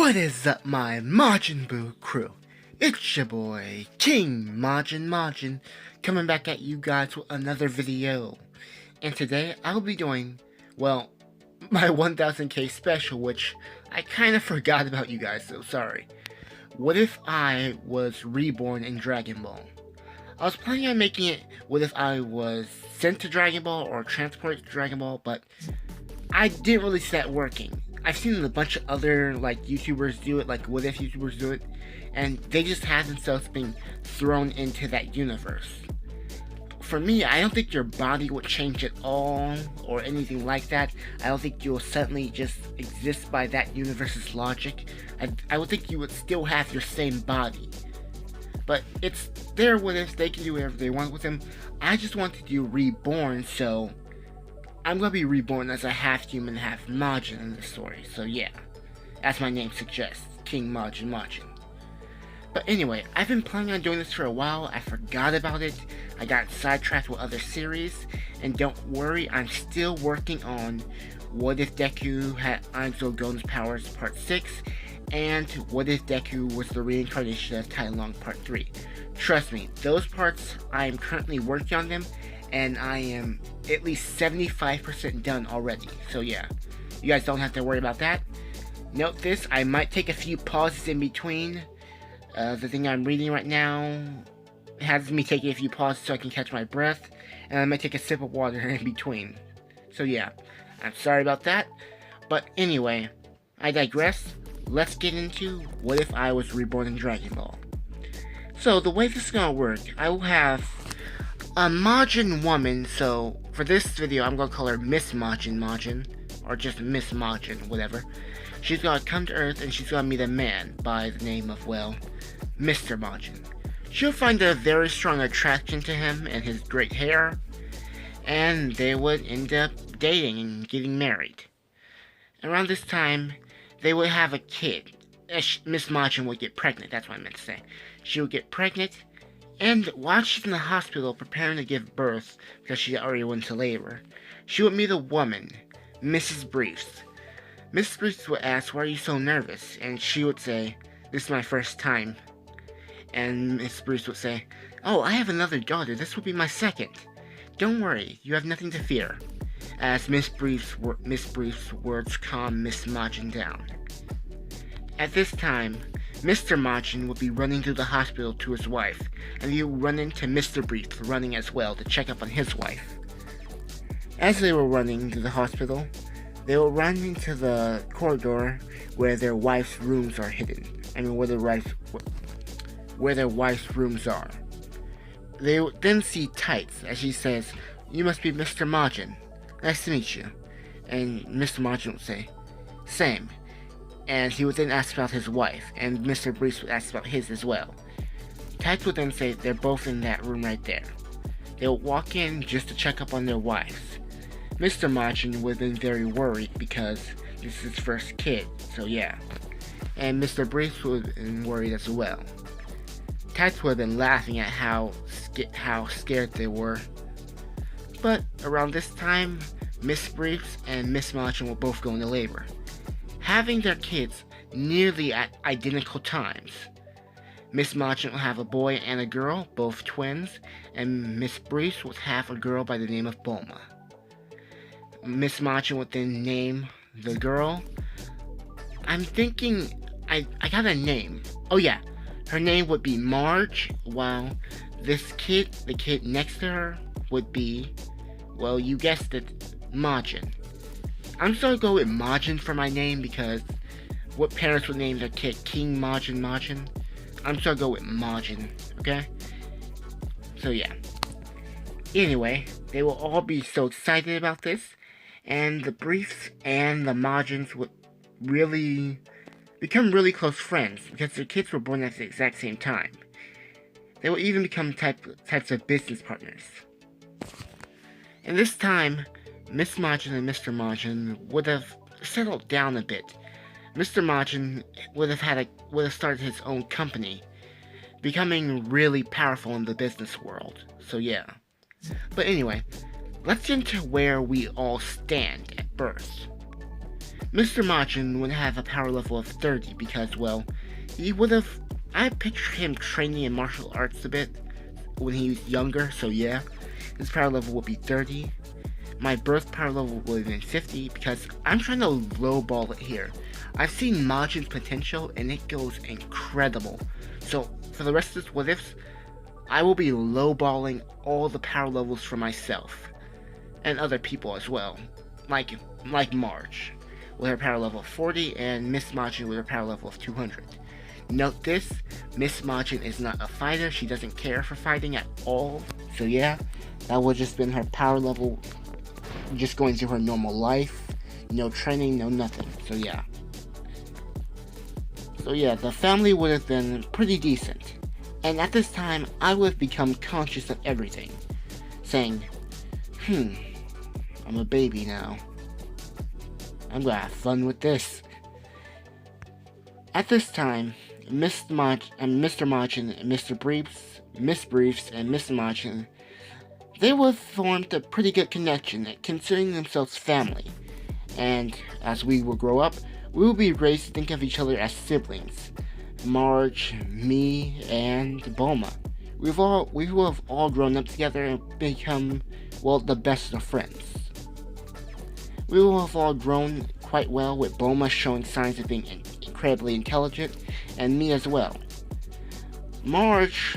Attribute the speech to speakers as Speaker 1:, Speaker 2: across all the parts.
Speaker 1: What is up, my Majin Buu crew? It's your boy, KingMajinMajin, coming back at you guys with another video. And today, I'll be doing, well, my 1000k special, which I kind of forgot about, you guys, so sorry. What if I was reborn in Dragon Ball? I was planning on making it what if I was sent to Dragon Ball or transported to Dragon Ball, but I didn't really see that working. I've seen a bunch of other YouTubers do it, what if YouTubers do it, and they just have themselves being thrown into that universe. For me, I don't think your body would change at all or anything like that. I don't think you'll suddenly just exist by that universe's logic. I would think you would still have your same body. But it's their what if, they can do whatever they want with them. I just want to do Reborn, so I'm going to be reborn as a half-human, half-Majin in this story, so yeah. As my name suggests, KingMajinMajin. But anyway, I've been planning on doing this for a while. I forgot about it. I got sidetracked with other series. And don't worry, I'm still working on What If Deku Had Einzel Gon's Powers Part 6 and What If Deku Was the Reincarnation of Tai Lung Part 3. Trust me, those parts, I am currently working on them, and I am at least 75% done already. So yeah, you guys don't have to worry about that. Note this, I might take a few pauses in between. The thing I'm reading right now has me taking a few pauses so I can catch my breath, and I might take a sip of water in between. So yeah, I'm sorry about that. But anyway, I digress. Let's get into what if I was reborn in Dragon Ball. So the way this is gonna work, I will have a Majin woman, so for this video I'm gonna call her Miss Majin, or just Miss Majin, whatever. She's gonna come to Earth and she's gonna meet a man by the name of, well, Mr. Majin. She'll find a very strong attraction to him and his great hair, and they would end up dating and getting married. Around this time, they would have a kid. Miss Majin would get pregnant, that's what I meant to say. She would get pregnant, and while she's in the hospital preparing to give birth, because she already went into labor, she would meet a woman, Mrs. Briefs. Mrs. Briefs would ask, "Why are you so nervous?" And she would say, "This is my first time." And Mrs. Briefs would say, "Oh, I have another daughter. This will be my second. Don't worry, you have nothing to fear." As Miss Briefs' words calm Miss Majin down. At this time, Mr. Majin would be running through the hospital to his wife, and he would run into Mr. Briefs running as well to check up on his wife. As they were running to the hospital, they would run into the corridor where their wife's rooms are hidden. I mean, where their wife's rooms are. They would then see Tights as she says, "You must be Mr. Majin. Nice to meet you." And Mr. Majin would say, "Same." And he would then ask about his wife, and Mr. Briefs would ask about his as well. Tights would then say they're both in that room right there. They would walk in just to check up on their wives. Mr. Majin would have been very worried because this is his first kid, so yeah. And Mr. Briefs would have been worried as well. Tights would have been laughing at how scared they were. But around this time, Miss Briefs and Miss Majin will both go into labor, having their kids nearly at identical times. Miss Majin will have a boy and a girl, both twins, and Miss Briefs would have a girl by the name of Bulma. Miss Majin would then name the girl. I'm thinking, I got a name. Oh yeah, her name would be Marge, while this kid, the kid next to her, would be, well, you guessed it, Majin. I'm just gonna go with Majin for my name because what parents would name their kid KingMajinMajin? I'm just gonna go with Majin, okay? So yeah. Anyway, they will all be so excited about this, and the Briefs and the Majins would really become really close friends because their kids were born at the exact same time. They will even become types of business partners. And this time, Miss Majin and Mr. Majin would have settled down a bit. Mr. Majin would have started his own company, becoming really powerful in the business world. So yeah. But anyway, let's get into where we all stand at birth. Mr. Majin would have a power level of 30 because, well, he would have. I picture him training in martial arts a bit when he was younger, so yeah, his power level would be 30. My birth power level would have been 50 because I'm trying to lowball it here. I've seen Majin's potential and it goes incredible. So for the rest of this what ifs, I will be lowballing all the power levels for myself and other people as well, like Marge with her power level of 40 and Miss Majin with her power level of 200. Note this, Miss Majin is not a fighter, she doesn't care for fighting at all, so yeah, that would just been her power level, just going through her normal life, no training, no nothing, so yeah. So yeah, the family would have been pretty decent, and at this time, I would have become conscious of everything, saying, I'm a baby now. I'm gonna have fun with this. At this time, Mr. Majin and Mr. Briefs, Miss Briefs and Mr. Majin, they would have formed a pretty good connection, considering themselves family. And as we will grow up, we will be raised to think of each other as siblings. Marge, me, and Bulma. We will have all grown up together and become, well, the best of friends. We will have all grown quite well, with Bulma showing signs of being incredibly intelligent, and me as well. Marge,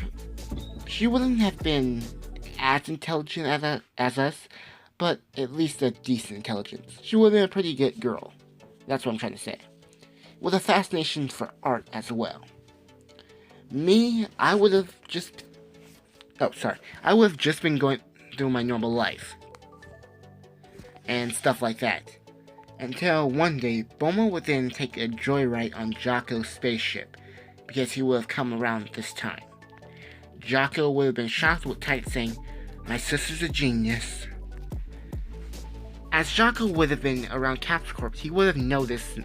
Speaker 1: she wouldn't have been as intelligent as us, but at least a decent intelligence. She would have been a pretty good girl. That's what I'm trying to say. With a fascination for art as well. Me, I would have just been going through my normal life and stuff like that, until one day Bulma would then take a joyride on Jocko's spaceship, because he would have come around at this time. Jocko would have been shocked with Titan saying, "My sister's a genius." As Jocko would have been around Capsule Corp, he would have noticed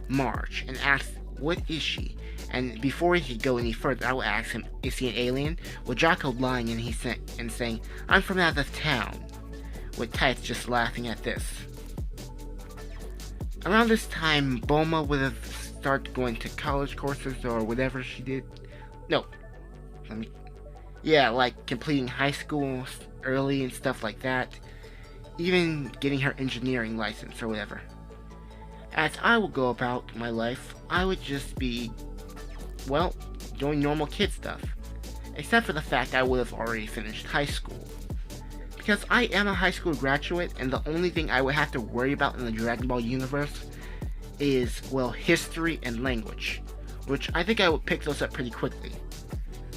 Speaker 1: Marge and asked, "What is she?" And before he could go any further, I would ask him, "Is he an alien?" With Jocko lying and saying, "I'm from out of town," with Titan just laughing at this. Around this time, Bulma would have started going to college courses or whatever she did. Like completing high school early and stuff like that. Even getting her engineering license or whatever. As I would go about my life, I would just be, well, doing normal kid stuff. Except for the fact I would have already finished high school. Because I am a high school graduate, and the only thing I would have to worry about in the Dragon Ball universe is, well, history and language. Which I think I would pick those up pretty quickly.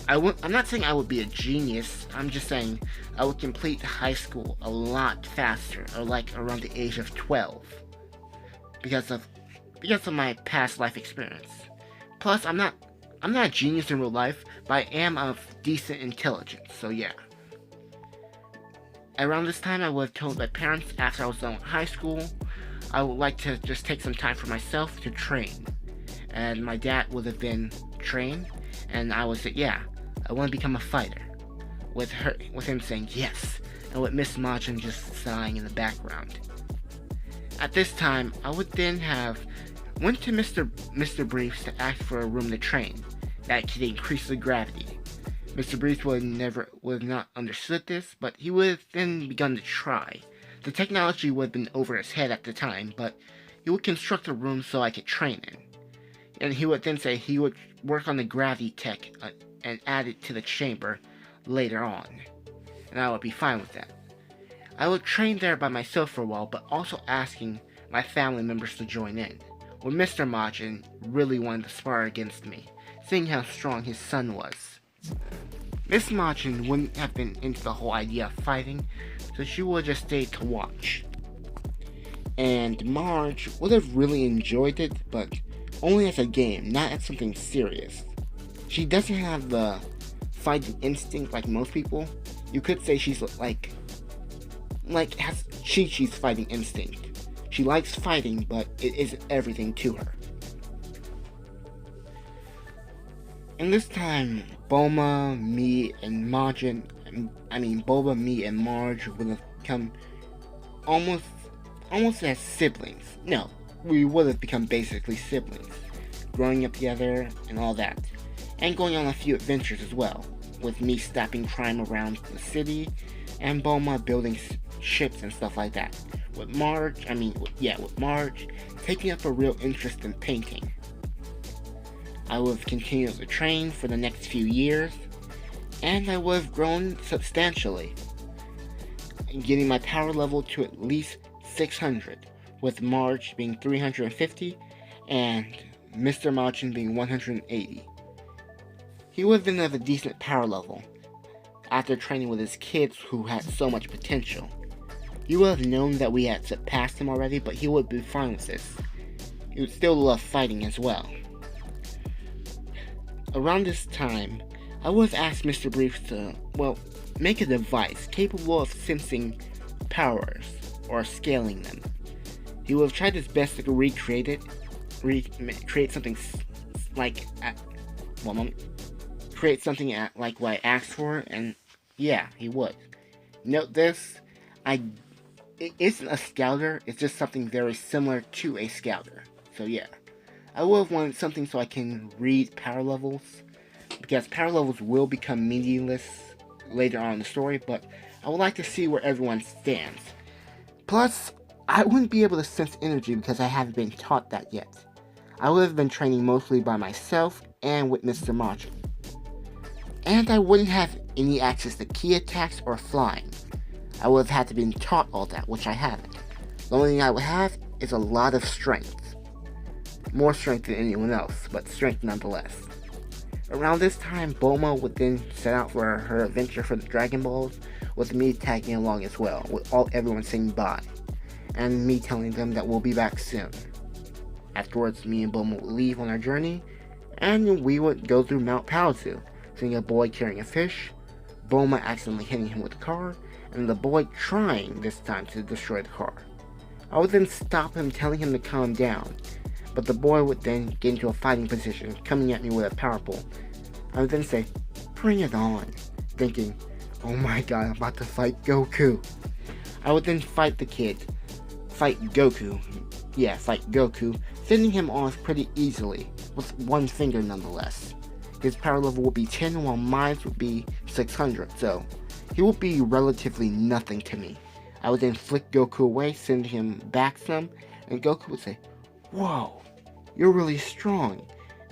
Speaker 1: I'm not saying I would be a genius, I'm just saying I would complete high school a lot faster, or like around the age of 12. Because of my past life experience. Plus, I'm not a genius in real life, but I am of decent intelligence, so yeah. Around this time, I would have told my parents after I was done with high school, I would like to just take some time for myself to train. And my dad would have been trained, and I would say, yeah, I want to become a fighter. With him saying yes, and with Miss Majin just sighing in the background. At this time, I would then have went to Mr. Briefs to ask for a room to train that could increase the gravity. Mr. Briefs would have not understood this, but he would have then begun to try. The technology would have been over his head at the time, but he would construct a room so I could train in. And he would then say he would work on the gravity tech and add it to the chamber later on. And I would be fine with that. I would train there by myself for a while, but also asking my family members to join in. When Mr. Majin really wanted to spar against me, seeing how strong his son was. Miss Majin wouldn't have been into the whole idea of fighting, so she would have just stayed to watch. And Marge would have really enjoyed it, but only as a game, not as something serious. She doesn't have the fighting instinct like most people. You could say she's has Chi-Chi's fighting instinct. She likes fighting, but it isn't everything to her. And this time, Bulma, me, and Marge would have become almost as siblings. No, we would have become basically siblings, growing up together and all that, and going on a few adventures as well, with me stopping crime around the city, and Bulma building ships and stuff like that. With Marge taking up a real interest in painting. I would have continued to train for the next few years, and I would have grown substantially, getting my power level to at least 600, with Marge being 350 and Mr. Majin being 180. He would have been at a decent power level after training with his kids who had so much potential. He would have known that we had surpassed him already, but he would be fine with this. He would still love fighting as well. Around this time, I would have asked Mr. Briefs to, make a device capable of sensing powers or scaling them. He would have tried his best to recreate it, create something like what I asked for, and yeah, he would. Note this, it isn't a scouter, it's just something very similar to a scouter. So yeah, I would have wanted something so I can read power levels, because power levels will become meaningless later on in the story, but I would like to see where everyone stands. Plus, I wouldn't be able to sense energy because I haven't been taught that yet. I would have been training mostly by myself and with Mr. Majin. And I wouldn't have any access to key attacks or flying. I would have had to be taught all that, which I haven't. The only thing I would have is a lot of strength. More strength than anyone else, but strength nonetheless. Around this time, Bulma would then set out for her adventure for the Dragon Balls, with me tagging along as well, with everyone saying bye, and me telling them that we'll be back soon. Afterwards, me and Bulma would leave on our journey, and we would go through Mount Paozu, seeing a boy carrying a fish, Bulma accidentally hitting him with the car, and the boy trying this time to destroy the car. I would then stop him, telling him to calm down, but the boy would then get into a fighting position, coming at me with a power pole. I would then say, "Bring it on," thinking, oh my god, I'm about to fight Goku. I would then fight Goku, sending him off pretty easily, with one finger nonetheless. His power level would be 10 while mine would be 600, so he would be relatively nothing to me. I would then flick Goku away, sending him back some, and Goku would say, "Whoa, you're really strong."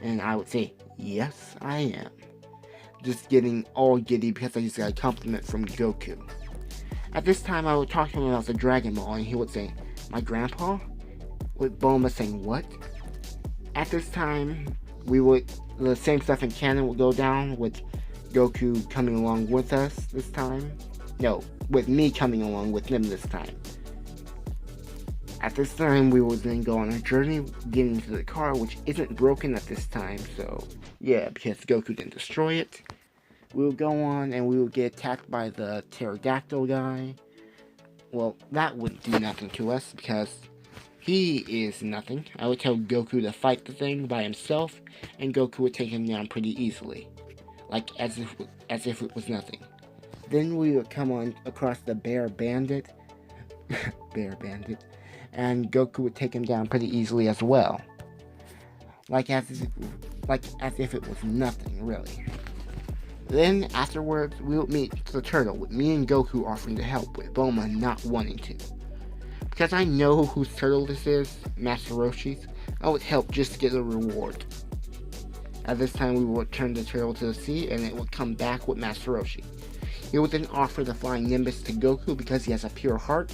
Speaker 1: And I would say, "Yes, I am." Just getting all giddy because I just got a compliment from Goku. At this time, I would talk to him about the Dragon Ball, and he would say, "My grandpa?" With Bulma saying, "What?" At this time, the same stuff in canon would go down, with Goku coming along with us this time. No, with me coming along with him this time. At this time, we would then go on a journey, getting into the car, which isn't broken at this time, so yeah, because Goku didn't destroy it. We would go on, and we would get attacked by the pterodactyl guy. Well, that wouldn't do nothing to us, because he is nothing. I would tell Goku to fight the thing by himself, and Goku would take him down pretty easily, like as if it was nothing. Then we would come on across the bear bandit, and Goku would take him down pretty easily as well, like as if it was nothing really. Then afterwards, we would meet the turtle, with me and Goku offering to help, with Bulma not wanting to. Because I know whose turtle this is, Master Roshi's, I would help just to get a reward. At this time, we would return the turtle to the sea, and it would come back with Master Roshi. He would then offer the flying Nimbus to Goku because he has a pure heart,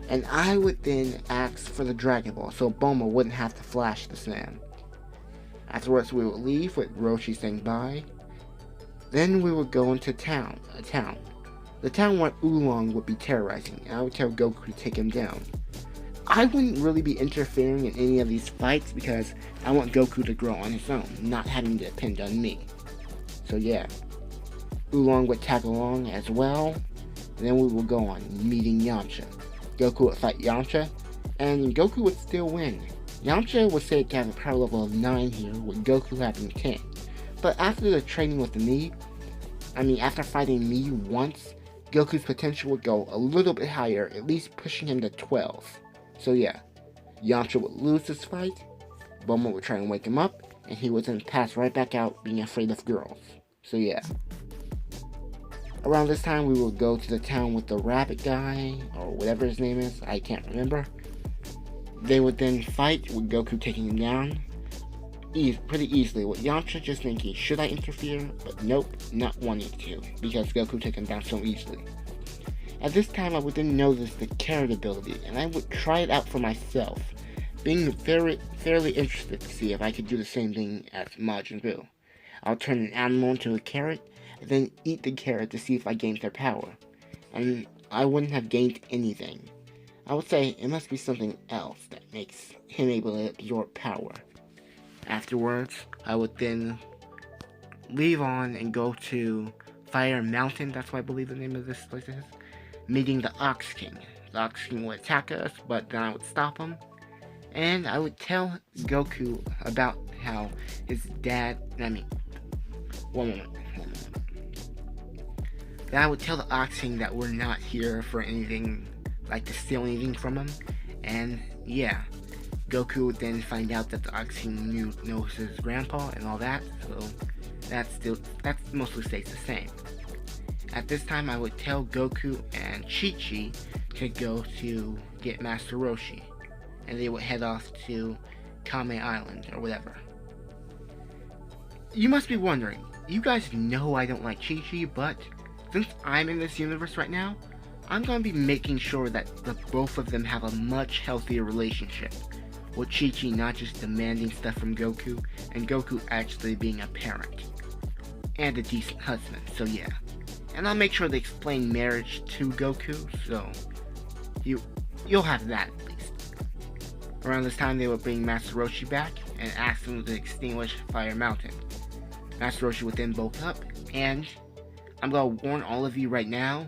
Speaker 1: and I would then ask for the Dragon Ball, so Bulma wouldn't have to flash this man. Afterwards, we would leave with Roshi saying bye. Then we would go into a town. The town where Oolong would be terrorizing, and I would tell Goku to take him down. I wouldn't really be interfering in any of these fights because I want Goku to grow on his own, not having to depend on me. So yeah, Oolong would tag along as well, and then we would go on, meeting Yamcha. Goku would fight Yamcha, and Goku would still win. Yamcha was said to have a power level of 9 here, with Goku having 10. But after the training with after fighting me once, Goku's potential would go a little bit higher, at least pushing him to 12. So yeah, Yamcha would lose this fight, Bulma would try and wake him up, and he would then pass right back out being afraid of girls. So yeah. Around this time, we would go to the town with the rabbit guy, or whatever his name is, I can't remember. They would then fight with Goku taking him down pretty easily, with Yamcha just thinking, should I interfere? But nope, not wanting to, because Goku took him down so easily. At this time, I would then notice the carrot ability, and I would try it out for myself, being fairly interested to see if I could do the same thing as Majin Buu. I'll turn an animal into a carrot, and then eat the carrot to see if I gained their power. And I wouldn't have gained anything. I would say it must be something else that makes him able to absorb power. Afterwards, I would then leave on and go to Fire Mountain, that's what I believe the name of this place is, meeting the Ox King. The Ox King would attack us, but then I would stop him. And I would tell Goku about how his dad, one moment. Then I would tell the Ox King that we're not here for anything, like to steal anything from him. And yeah, Goku would then find out that the Ox King knows his grandpa and all that, so that mostly stays the same. At this time, I would tell Goku and Chi-Chi to go to get Master Roshi, and they would head off to Kame Island, or whatever. You must be wondering, you guys know I don't like Chi-Chi, but since I'm in this universe right now, I'm going to be making sure that the both of them have a much healthier relationship, with Chi-Chi not just demanding stuff from Goku, and Goku actually being a parent, and a decent husband, so yeah. And I'll make sure to explain marriage to Goku, so you'll have that at least. Around this time, they would bring Master Roshi back and ask him to extinguish Fire Mountain. Master Roshi would then bulk up, and I'm gonna warn all of you right now,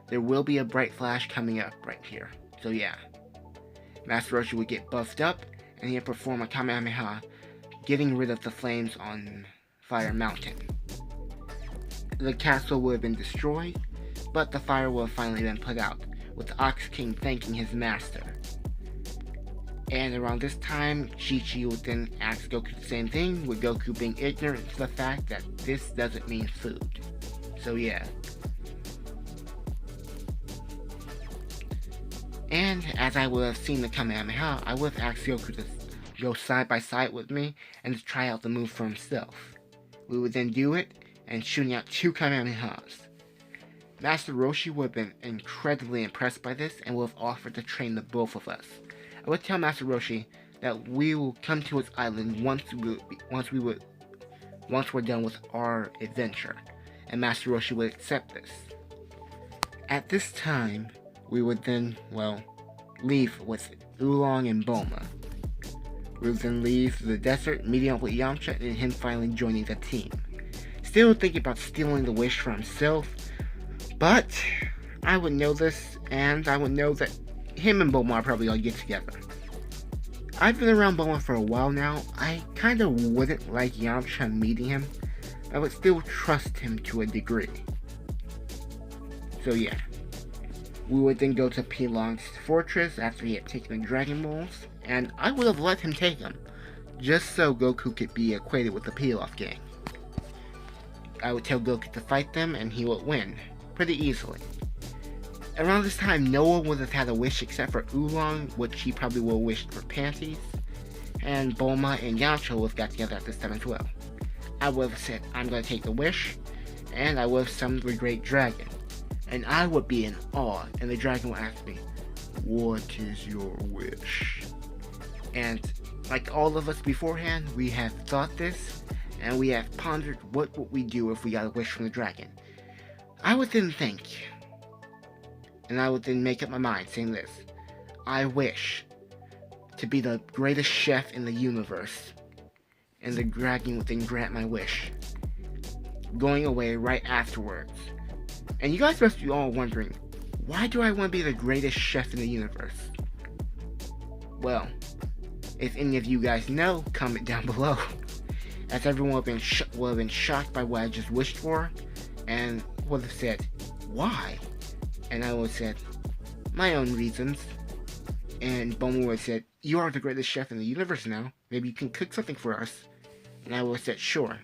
Speaker 1: there will be a bright flash coming up right here. So yeah. Master Roshi would get buffed up, and he'd perform a Kamehameha, getting rid of the flames on Fire Mountain. The castle would have been destroyed, but the fire would have finally been put out, with the Ox King thanking his master. And around this time, Chi-Chi would then ask Goku the same thing, with Goku being ignorant to the fact that this doesn't mean food. So yeah. And as I would have seen the Kamehameha, I would have asked Goku to go side by side with me and to try out the move for himself. We would then do it, and shooting out 2 Kamehamehas. Master Roshi would have been incredibly impressed by this and would have offered to train the both of us. I would tell Master Roshi that we will come to his island once we're done with our adventure, and Master Roshi would accept this. At this time, we would then, leave with Oolong and Bulma. We would then leave the desert, meeting up with Yamcha, and him finally joining the team. Still thinking about stealing the wish for himself, but I would know this, and I would know that him and Bulma are probably gonna get together. I've been around Bulma for a while now. I kinda wouldn't like Yamcha meeting him. I would still trust him to a degree. So yeah. We would then go to Pilong's fortress after he had taken the Dragon Balls, and I would have let him take them, just so Goku could be acquainted with the Pilaf gang. I would tell Goku to fight them, and he would win, pretty easily. Around this time, no one would have had a wish except for Oolong, which he probably would have wished for panties, and Bulma and Yamcha would have got together at this time as well. I would have said, I'm going to take the wish, and I would have summoned the Great Dragon, and I would be in awe, and the dragon would ask me, what is your wish? And like all of us beforehand, we have thought this, and we have pondered what would we do if we got a wish from the dragon. I would then think, and I would then make up my mind saying this, I wish to be the greatest chef in the universe, and the dragon would then grant my wish, going away right afterwards. And you guys must be all wondering, why do I want to be the greatest chef in the universe? Well, if any of you guys know, comment down below, as everyone would have been shocked by what I just wished for, and would have said, why? And I would have said, my own reasons. And Bulma would have said, "You are the greatest chef in the universe now. Maybe you can cook something for us." And I would have said, "Sure."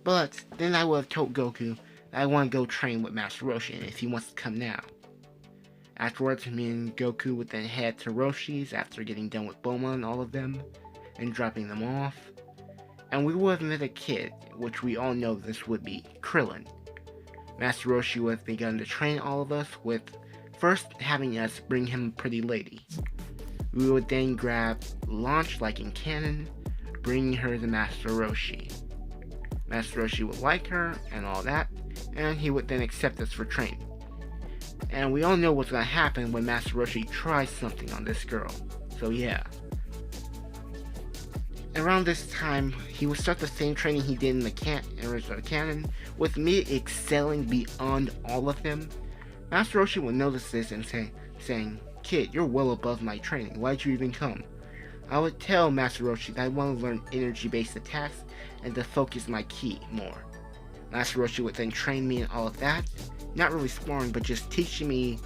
Speaker 1: But then I would have told Goku that I want to go train with Master Roshi and if he wants to come now. Afterwards, me and Goku would then head to Roshi's after getting done with Bulma and all of them, and dropping them off. And we would have met a kid, which we all know this would be Krillin. Master Roshi would have begun to train all of us with first having us bring him a pretty lady. We would then grab Launch like in canon, bringing her to Master Roshi. Master Roshi would like her and all that, and he would then accept us for training. And we all know what's going to happen when Master Roshi tries something on this girl. So yeah. Around this time, he would start the same training he did in the original canon, with me excelling beyond all of them. Master Roshi would notice this and saying, "Kid, you're well above my training. Why'd you even come?" I would tell Master Roshi that I want to learn energy-based attacks and to focus my ki more. Master Roshi would then train me in all of that, not really sparring, but just teaching me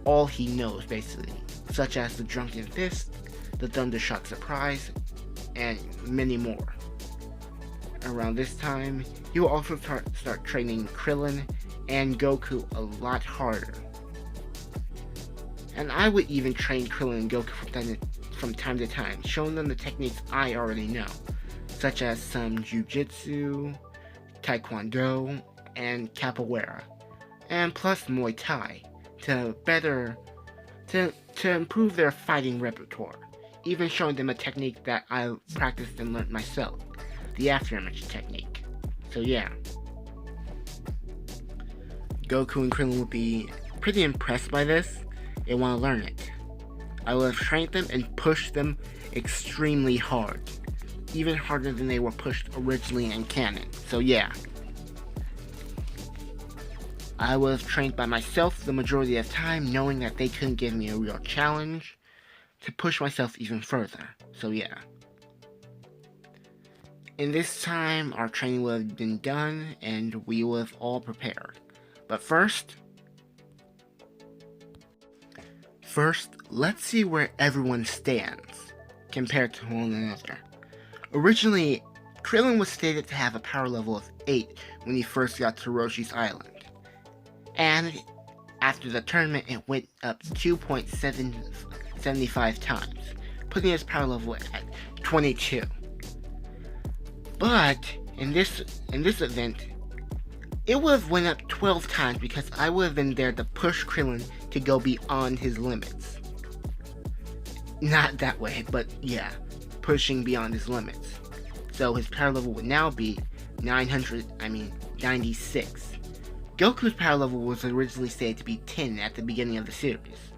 Speaker 1: all he knows, basically, such as the Drunken Fist, the Thunder Shock Surprise, and many more. Around this time, he will also start training Krillin and Goku a lot harder. And I would even train Krillin and Goku from time to time, showing them the techniques I already know, such as some Jiu-Jitsu, Taekwondo, and Capoeira, and plus Muay Thai, to improve their fighting repertoire, even showing them a technique that I practiced and learned myself, the afterimage technique. So yeah. Goku and Krillin would be pretty impressed by this and want to learn it. I would have trained them and pushed them extremely hard, even harder than they were pushed originally in canon. So yeah. I would have trained by myself the majority of the time, knowing that they couldn't give me a real challenge to push myself even further. So yeah. In this time, our training would have been done and we would have all prepared. But first, let's see where everyone stands compared to one another. Originally, Krillin was stated to have a power level of 8 when he first got to Roshi's Island. And after the tournament, it went up 2.75 times, putting his power level at 22. But in this event, it would have went up 12 times because I would have been there to push Krillin to go beyond his limits. Not that way, but yeah, pushing beyond his limits. So his power level would now be 96. Goku's power level was originally said to be 10 at the beginning of the series,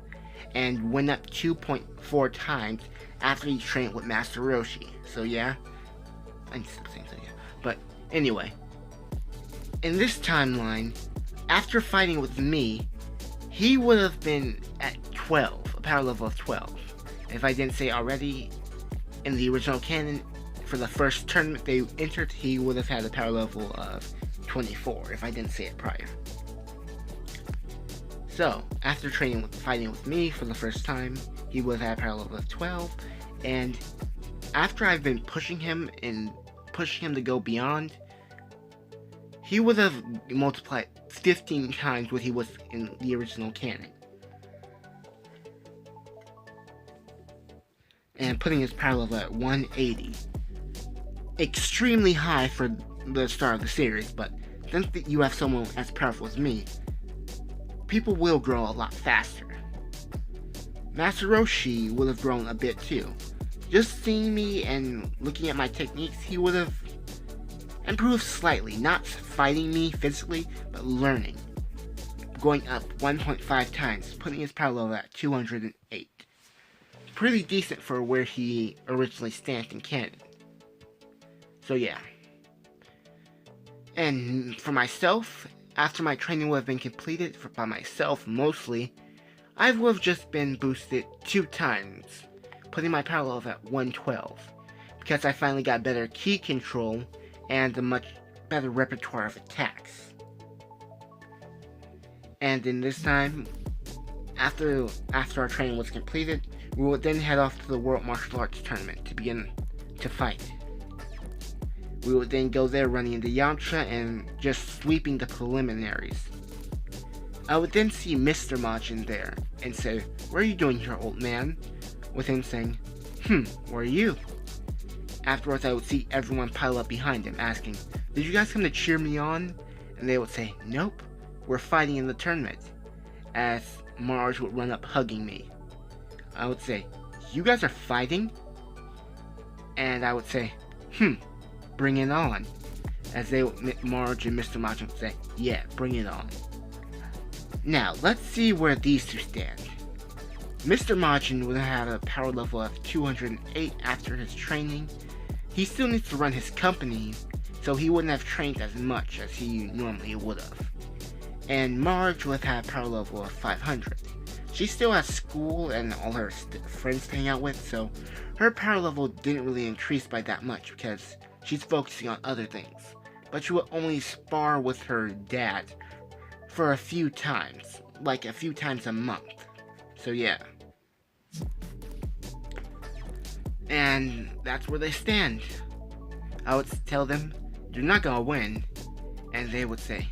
Speaker 1: and went up 2.4 times after he trained with Master Roshi. So yeah, I'm still saying so, yeah. But anyway, in this timeline, after fighting with me, he would have been at 12, a power level of 12. If I didn't say already, in the original canon, for the first tournament they entered, he would have had a power level of 24, if I didn't say it prior. So, after fighting with me for the first time, he would have had a power level of 12, and after I've been pushing him to go beyond, he would have multiplied 15 times what he was in the original canon. And putting his power level at 180. Extremely high for the start of the series, but since you have someone as powerful as me, people will grow a lot faster. Master Roshi would have grown a bit too. Just seeing me and looking at my techniques, he would have improved slightly, not fighting me physically, but learning. Going up 1.5 times, putting his power level at 208. Pretty decent for where he originally stands in canon. So yeah. And for myself, after my training would have been completed, by myself mostly, I would have just been boosted 2 times, putting my power level at 112, because I finally got better ki control and a much better repertoire of attacks. And in this time, after our training was completed, We would then head off to the World Martial Arts Tournament to begin to fight. We would then go there running into Yamcha and just sweeping the preliminaries. I would then see Mr. Majin there and say, "What are you doing here, old man?" With him saying, "Where are you?" Afterwards, I would see everyone pile up behind him, asking, "Did you guys come to cheer me on?" And they would say, "Nope, we're fighting in the tournament," as Marge would run up hugging me. I would say, "You guys are fighting?" And I would say, "Bring it on," as Marge and Mr. Majin would say, "Yeah, bring it on." Now, let's see where these two stand. Mr. Majin would have a power level of 208 after his training. He still needs to run his company, so he wouldn't have trained as much as he normally would have. And Marge would have a power level of 500. She still has school and all her friends to hang out with, so her power level didn't really increase by that much because she's focusing on other things. But she would only spar with her dad for a few times, like a few times a month. So yeah. And that's where they stand. I would tell them, "You're not gonna win," and they would say,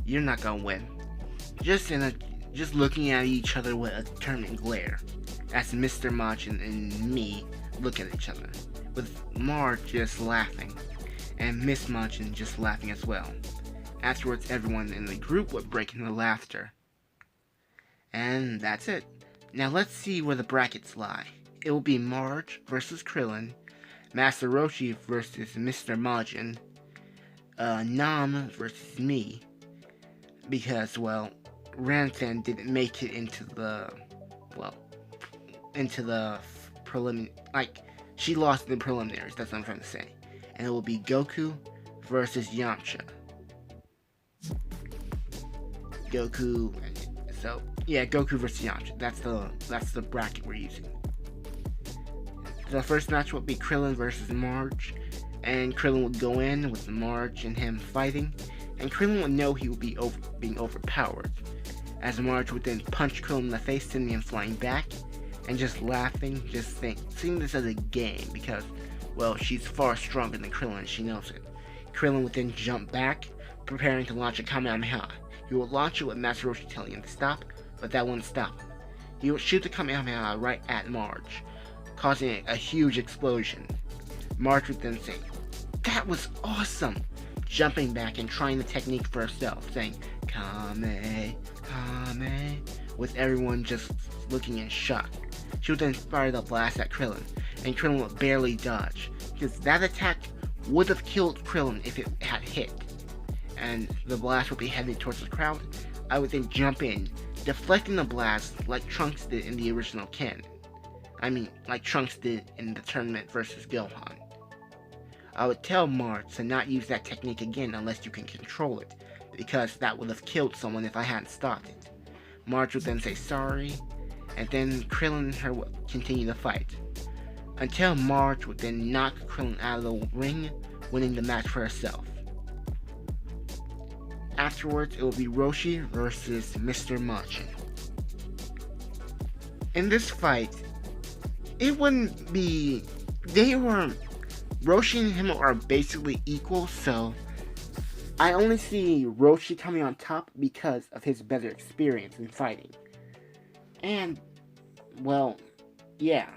Speaker 1: "You're not gonna win." Just looking at each other with a determined glare, as Mr. Majin and me look at each other, with Marge just laughing, and Miss Majin just laughing as well. Afterwards, everyone in the group would break into laughter. And that's it. Now let's see where the brackets lie. It will be Marge versus Krillin, Master Roshi versus Mr. Majin, Nam versus me, because, well, Ranfan didn't make it into the preliminary, she lost in the preliminaries, that's what I'm trying to say. And it will be Goku versus Yamcha. Goku versus Yamcha. That's the bracket we're using. The first match will be Krillin versus Marge, and Krillin would go in with Marge and him fighting, and Krillin would know he would be being overpowered, as Marge would then punch Krillin in the face, sending him flying back, and just laughing, seeing this as a game, because, well, she's far stronger than Krillin and she knows it. Krillin would then jump back, preparing to launch a Kamehameha. He would launch it with Master Roshi telling him to stop, but that wouldn't stop him. He would shoot the Kamehameha right at Marge, causing a huge explosion. Marge would then say, "That was awesome!" jumping back and trying the technique for herself, saying, "Kame, Kame," with everyone just looking in shock. She would then fire the blast at Krillin, and Krillin would barely dodge, because that attack would have killed Krillin if it had hit. And the blast would be headed towards the crowd. I would then jump in, deflecting the blast like Trunks did in the original canon. Like Trunks did in the tournament versus Gohan. I would tell Marge to not use that technique again unless you can control it, because that would have killed someone if I hadn't stopped it. Marge would then say sorry, and then Krillin and her would continue the fight, until Marge would then knock Krillin out of the ring, winning the match for herself. Afterwards, it will be Roshi versus Mr. Majin. In this fight, it wouldn't be... Roshi and him are basically equal, so I only see Roshi coming on top because of his better experience in fighting. And, well, yeah.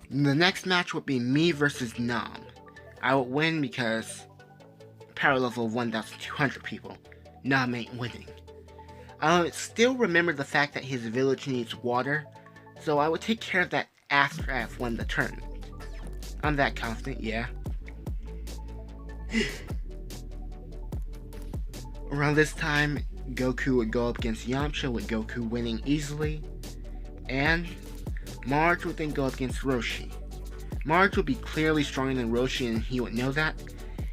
Speaker 1: The next match would be me versus Nam. I would win because power level of 1,200 people. Nam ain't winning. I still remember the fact that his village needs water, so I would take care of that after I've won the tournament. I'm that confident, yeah. Around this time, Goku would go up against Yamcha, with Goku winning easily, and Marge would then go up against Roshi. Marge would be clearly stronger than Roshi, and he would know that.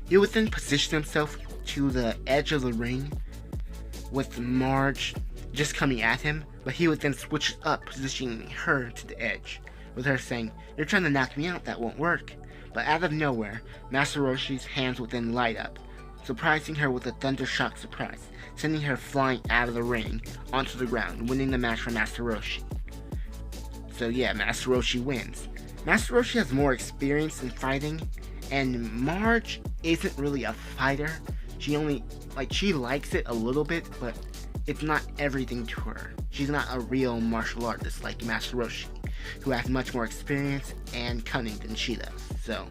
Speaker 1: He would then position himself to the edge of the ring, with Marge just coming at him, but he would then switch up, positioning her to the edge, with her saying, "You're trying to knock me out, that won't work." But out of nowhere, Master Roshi's hands would then light up, surprising her with a thunder shock surprise, sending her flying out of the ring onto the ground, winning the match for Master Roshi. So yeah, Master Roshi wins. Master Roshi has more experience in fighting, and Marge isn't really a fighter. She likes it a little bit, but it's not everything to her. She's not a real martial artist like Master Roshi, who has much more experience and cunning than she does. So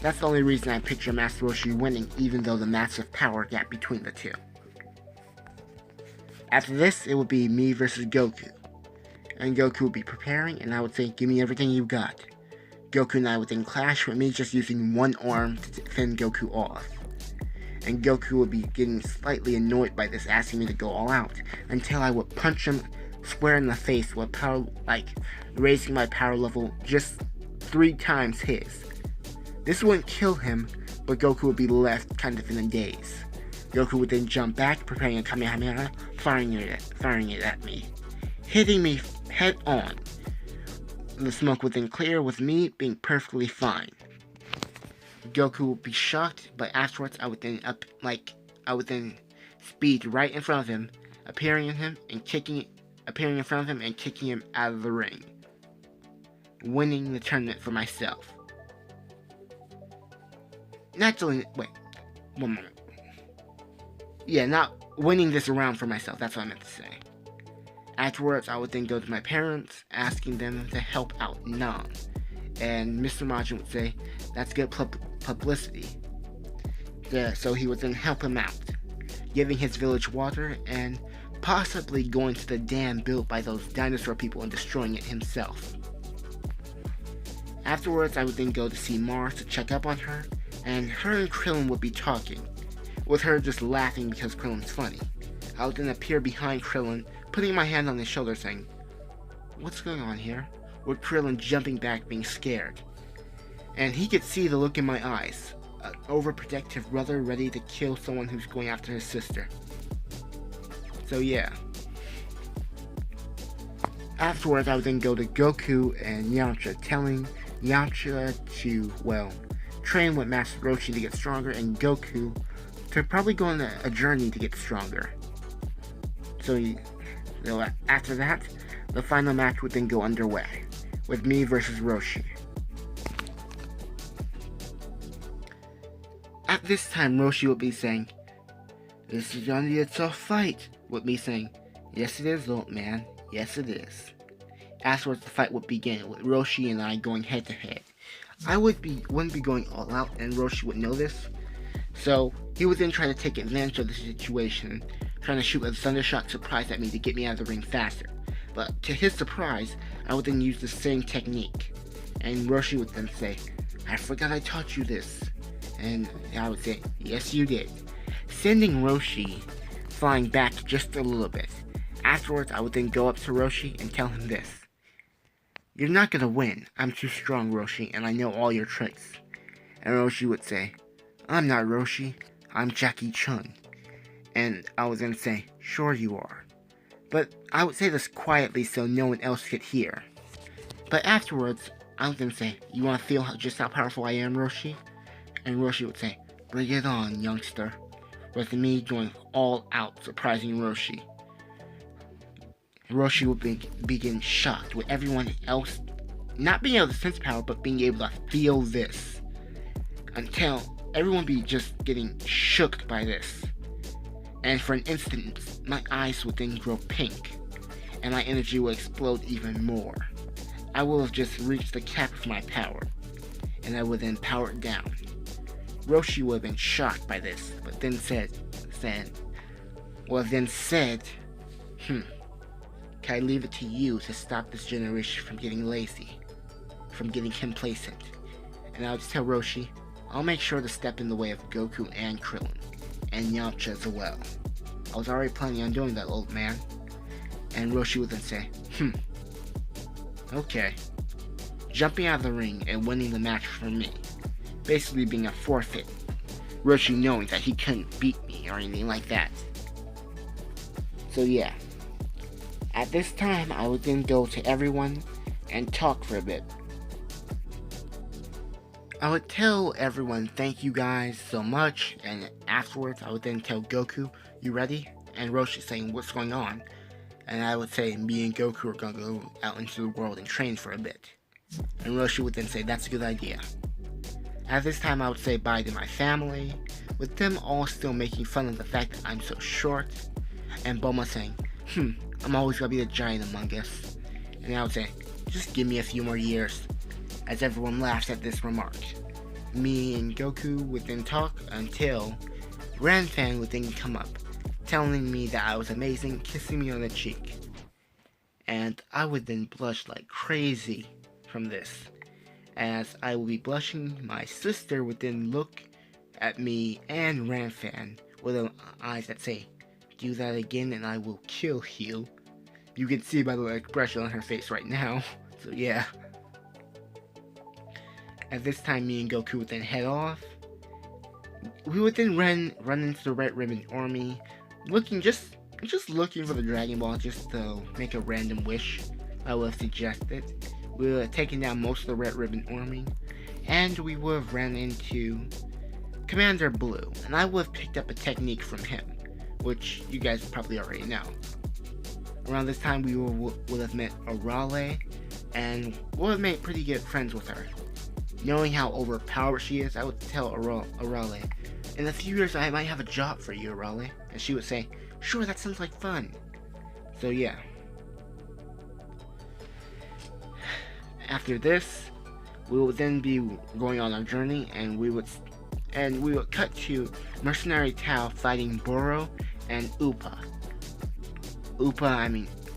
Speaker 1: that's the only reason I picture Master Roshi winning, even though the massive power gap between the two. After this, it would be me versus Goku. And Goku would be preparing, and I would say, give me everything you got. Goku and I would then clash, with me just using one arm to fend Goku off. And Goku would be getting slightly annoyed by this, asking me to go all out, until I would punch him square in the face with power, raising my power level just 3 times his. This wouldn't kill him, but Goku would be left kind of in a daze. Goku would then jump back, preparing a Kamehameha, firing it at me, hitting me head on. The smoke would then clear, with me being perfectly fine. Goku would be shocked, but afterwards I would then speed right in front of him, appearing in front of him and kicking him out of the ring, winning the tournament for myself. Not winning this round for myself, that's what I meant to say. Afterwards, I would then go to my parents, asking them to help out Nan. And Mr. Majin would say, that's good publicity. So he would then help him out, giving his village water and possibly going to the dam built by those dinosaur people and destroying it himself. Afterwards, I would then go to see Mars to check up on her, and her and Krillin would be talking, with her just laughing because Krillin's funny. I would then appear behind Krillin, putting my hand on his shoulder saying, "What's going on here?" with Krillin jumping back being scared. And he could see the look in my eyes, an overprotective brother ready to kill someone who's going after his sister. So yeah. Afterwards, I would then go to Goku and Yamcha, telling Yamcha to, train with Master Roshi to get stronger, and Goku to probably go on a journey to get stronger. So after that, the final match would then go underway, with me versus Roshi. At this time, Roshi would be saying, "This is gonna be a tough fight," with me saying, "Yes it is, old man, yes it is." Afterwards, the fight would begin, with Roshi and I going head to head. I wouldn't be going all out, and Roshi would know this, so he would then try to take advantage of the situation, trying to shoot a thundershot surprise at me to get me out of the ring faster. But to his surprise, I would then use the same technique, and Roshi would then say, "I forgot I taught you this," and I would say, "Yes you did," sending Roshi flying back just a little bit. Afterwards, I would then go up to Roshi and tell him this: "You're not gonna win. I'm too strong, Roshi, and I know all your tricks." And Roshi would say, "I'm not Roshi, I'm Jackie Chun." And I would then say, "Sure you are." But I would say this quietly so no one else could hear. But afterwards, I would then say, "You want to feel just how powerful I am, Roshi?" And Roshi would say, "Bring it on, youngster," with me going all out, surprising Roshi. Roshi would begin shocked, with everyone else not being able to sense power, but being able to feel this, until everyone be just getting shook by this. And for an instant, my eyes would then grow pink, and my energy will explode even more. I will have just reached the cap of my power, and I would then power it down. Roshi would have been shocked by this, but then said, "Can I leave it to you to stop this generation from getting lazy, from getting complacent?" And I would tell Roshi, "I'll make sure to step in the way of Goku and Krillin, and Yamcha as well. I was already planning on doing that, old man." And Roshi would then say, "Okay," jumping out of the ring and winning the match for me, basically being a forfeit, Roshi knowing that he couldn't beat me or anything like that. So yeah, at this time I would then go to everyone and talk for a bit. I would tell everyone thank you guys so much, and afterwards I would then tell Goku, you ready? And Roshi saying, what's going on? And I would say, me and Goku are gonna go out into the world and train for a bit. And Roshi would then say, that's a good idea. At this time I would say bye to my family, with them all still making fun of the fact that I'm so short, and Bulma saying, I'm always gonna be the giant among us. And I would say, just give me a few more years, as everyone laughs at this remark. Me and Goku would then talk until Ranfan would then come up, telling me that I was amazing, kissing me on the cheek. And I would then blush like crazy from this. As I will be blushing, my sister would then look at me and Ranfan with eyes that say, do that again and I will kill you. You can see by the expression on her face right now, so yeah. At this time, me and Goku would then head off. We would then run into the Red Ribbon Army, just looking for the Dragon Ball just to make a random wish I would have suggested. We would have taken down most of the Red Ribbon Army, and we would have ran into Commander Blue, and I would have picked up a technique from him, which you guys probably already know. Around this time, we would have met Arale, and would have made pretty good friends with her. Knowing how overpowered she is, I would tell Arale, in a few years I might have a job for you, Arale. And she would say, sure, that sounds like fun. So yeah. After this, we would then be going on our journey, and we would cut to Mercenary Tao fighting Boro and Upa.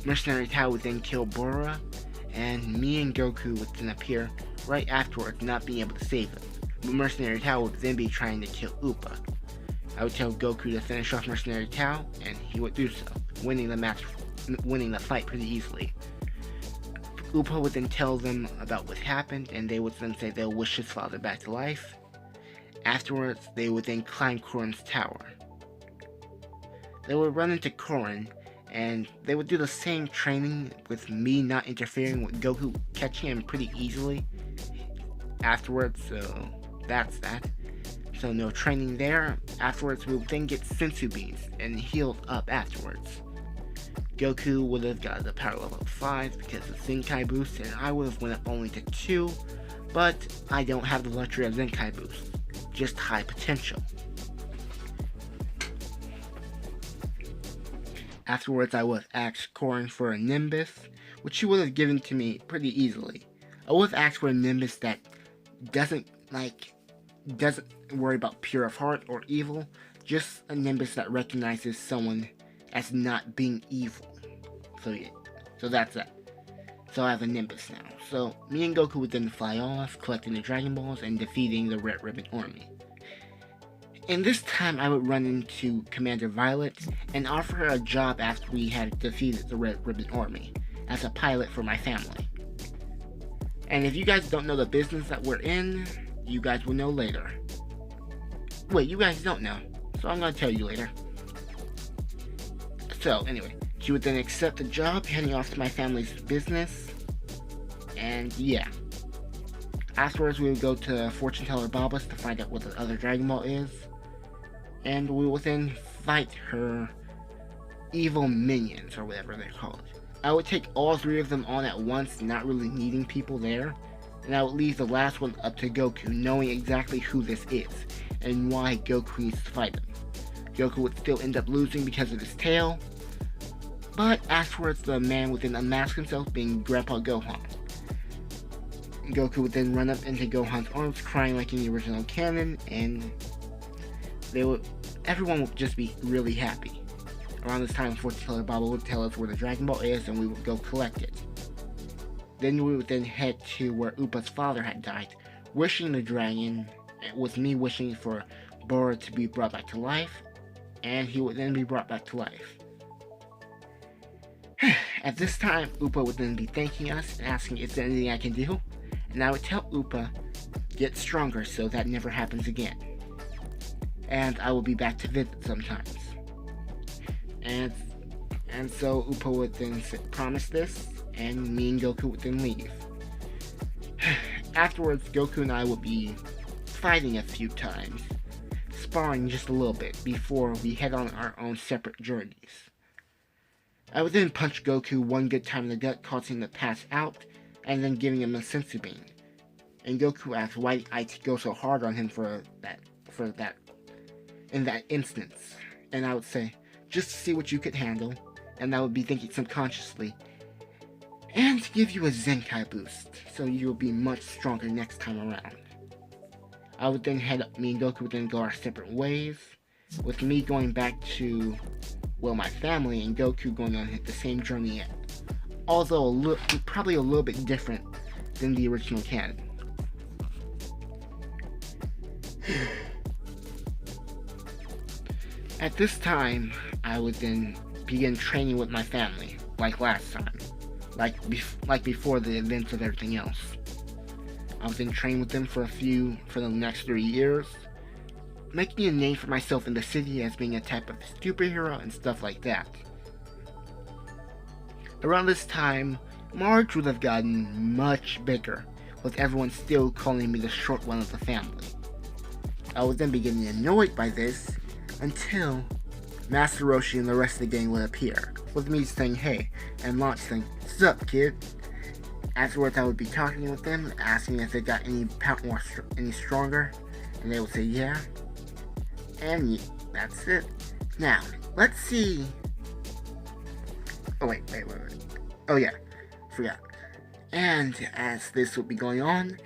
Speaker 1: Mercenary Tao would then kill Bora, and me and Goku would then appear right afterwards, not being able to save him. But Mercenary Tao would then be trying to kill Upa. I would tell Goku to finish off Mercenary Tao, and he would do so, winning the fight pretty easily. Upa would then tell them about what happened, and they would then say they'll wish his father back to life. Afterwards, they would then climb Korin's tower. They would run into Korin, and they would do the same training with me not interfering, with Goku catching him pretty easily afterwards, so that's that. So no training there. Afterwards, we would then get Sensu Beans and healed up afterwards. Goku would have got the power level 5 because of Zenkai boost, and I would have went up only to 2, but I don't have the luxury of Zenkai boost, just high potential. Afterwards, I would have asked Korin for a Nimbus, which she would have given to me pretty easily. I would have asked for a Nimbus that doesn't worry about pure of heart or evil, just a Nimbus that recognizes someone as not being evil. So yeah, so that's that. So I have a Nimbus now. So me and Goku would then fly off, collecting the Dragon Balls and defeating the Red Ribbon Army. And this time I would run into Commander Violet and offer her a job after we had defeated the Red Ribbon Army, as a pilot for my family. And if you guys don't know the business that we're in, you guys will know later. Wait, you guys don't know, so I'm gonna tell you later. So anyway, she would then accept the job, heading off to my family's business, and yeah. Afterwards, we would go to Fortune Teller Baba's to find out what the other Dragon Ball is, and we would then fight her evil minions, or whatever they're called. I would take all 3 of them on at once, not really needing people there, and I would leave the last one up to Goku, knowing exactly who this is, and why Goku needs to fight him. Goku would still end up losing because of his tail, but afterwards the man would then unmask himself, being Grandpa Gohan. Goku would then run up into Gohan's arms, crying like in the original canon, and everyone would just be really happy. Around this time, Fortune Teller Baba would tell us where the Dragon Ball is, and we would go collect it. Then we would then head to where Upa's father had died, wishing the dragon, with me wishing for Bora to be brought back to life, and he would then be brought back to life. At this time, Upa would then be thanking us and asking is there anything I can do, and I would tell Upa, get stronger so that never happens again. And I will be back to visit sometimes. And so Upa would then promise this, and me and Goku would then leave. afterwards, Goku and I will be fighting a few times, sparring just a little bit before we head on our own separate journeys. I would then punch Goku one good time in the gut, causing him to pass out, and then giving him a senzu bean. And Goku asks why I go so hard on him in that instance. And I would say, just to see what you could handle, and I would be thinking subconsciously, and to give you a Zenkai boost, so you will be much stronger next time around. I would then me and Goku would then go our separate ways, with me going back to, well, my family, and Goku going on the same journey, although probably a little bit different than the original canon. At this time, I would then begin training with my family, like last time, like before the events of everything else. I would then train with them for the next 3 years, making a name for myself in the city as being a type of superhero and stuff like that. Around this time, Marge would have gotten much bigger, with everyone still calling me the short one of the family. I was then beginning annoyed by this, until Master Roshi and the rest of the gang would appear, with me saying hey, and Launch saying, "Sup, kid?" Afterwards, I would be talking with them, asking if they got any stronger, and they would say yeah, and that's it. Now, let's see. Oh wait. Oh yeah, forgot. And as this would be going on,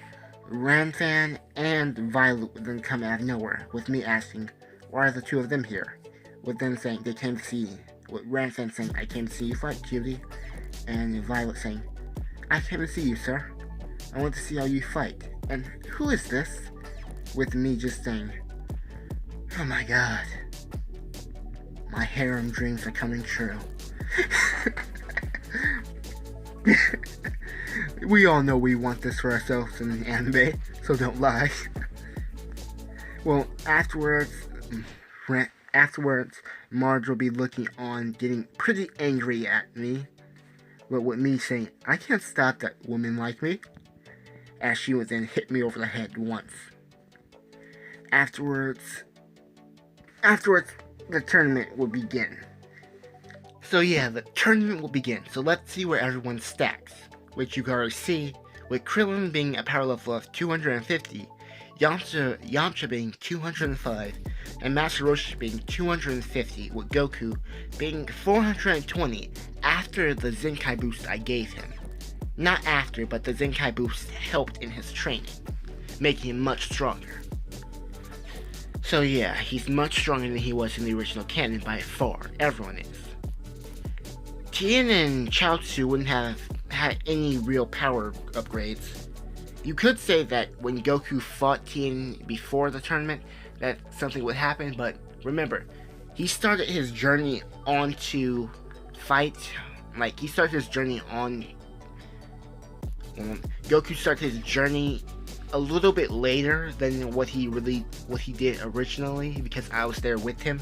Speaker 1: Ranfan and Violet would then come out of nowhere, with me asking, why are the two of them here? With them saying they came to see, with Ranfan saying, I came to see you fight, cutie, and Violet saying, I came to see you, sir. I want to see how you fight. And who is this? With me just saying, oh my god, my harem dreams are coming true. We all know we want this for ourselves in an anime, so don't lie. Well, afterwards, Marge will be looking on, getting pretty angry at me, but with me saying, I can't stop that woman like me, as she would then hit me over the head once. Afterwards, the tournament will begin. So yeah, the tournament will begin, so let's see where everyone stacks, which you can already see, with Krillin being a power level of 250, Yamcha being 205, and Master Roshi being 250, with Goku being 420 after the Zenkai boost I gave him. Not after, but the Zenkai boost helped in his training, making him much stronger. So yeah, he's much stronger than he was in the original canon by far, everyone is. Tien and Chaozu wouldn't have had any real power upgrades. You could say that when Goku fought Tien before the tournament, that something would happen, but remember, he started his journey on to fight, Goku started his journey a little bit later than what he did originally, because I was there with him,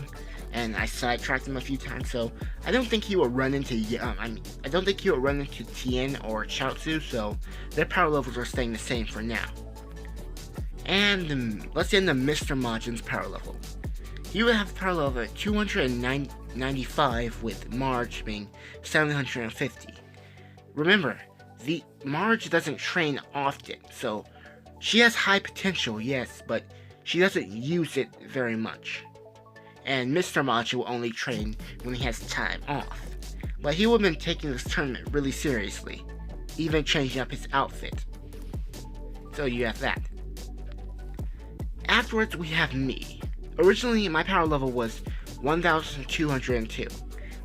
Speaker 1: and I sidetracked him a few times, so I don't think he will run into Tien or Chaozu, so their power levels are staying the same for now. And let's get into Mr. Majin's power level. He would have a power level of 295, with Marge being 750. Remember, the Marge doesn't train often, so she has high potential, yes, but she doesn't use it very much. And Mr. Majin will only train when he has time off. But he would have been taking this tournament really seriously, even changing up his outfit. So you have that. Afterwards, we have me. Originally, my power level was 1202,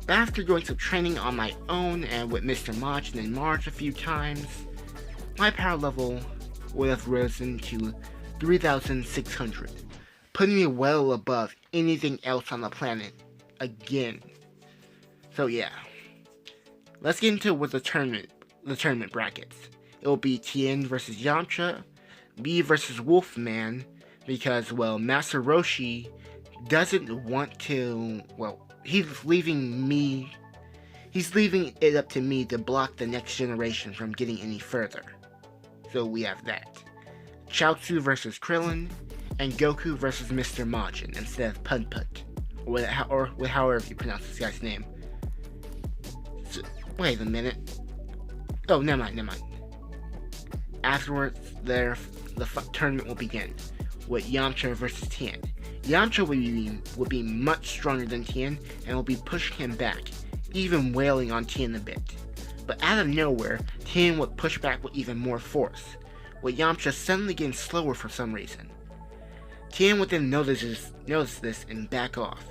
Speaker 1: but after doing some training on my own and with Mr. Majin and Marge a few times, my power level would have risen to 3600, putting me well above anything else on the planet again. So yeah, let's get into with the tournament brackets. It will be Tien versus Yamcha, me versus Wolfman, because, well, Master Roshi doesn't want to, well, he's leaving it up to me to block the next generation from getting any further. So we have that. Chaozu versus Krillin, and Goku versus Mr. Majin instead of Pud Pud, or however you pronounce this guy's name. So, wait a minute. Oh, never mind. Afterwards, the tournament will begin with Yamcha versus Tien. Yamcha will be much stronger than Tien and will be pushing him back, even wailing on Tien a bit. But out of nowhere, Tien would push back with even more force, with Yamcha suddenly getting slower for some reason. Tien would then notice this and back off.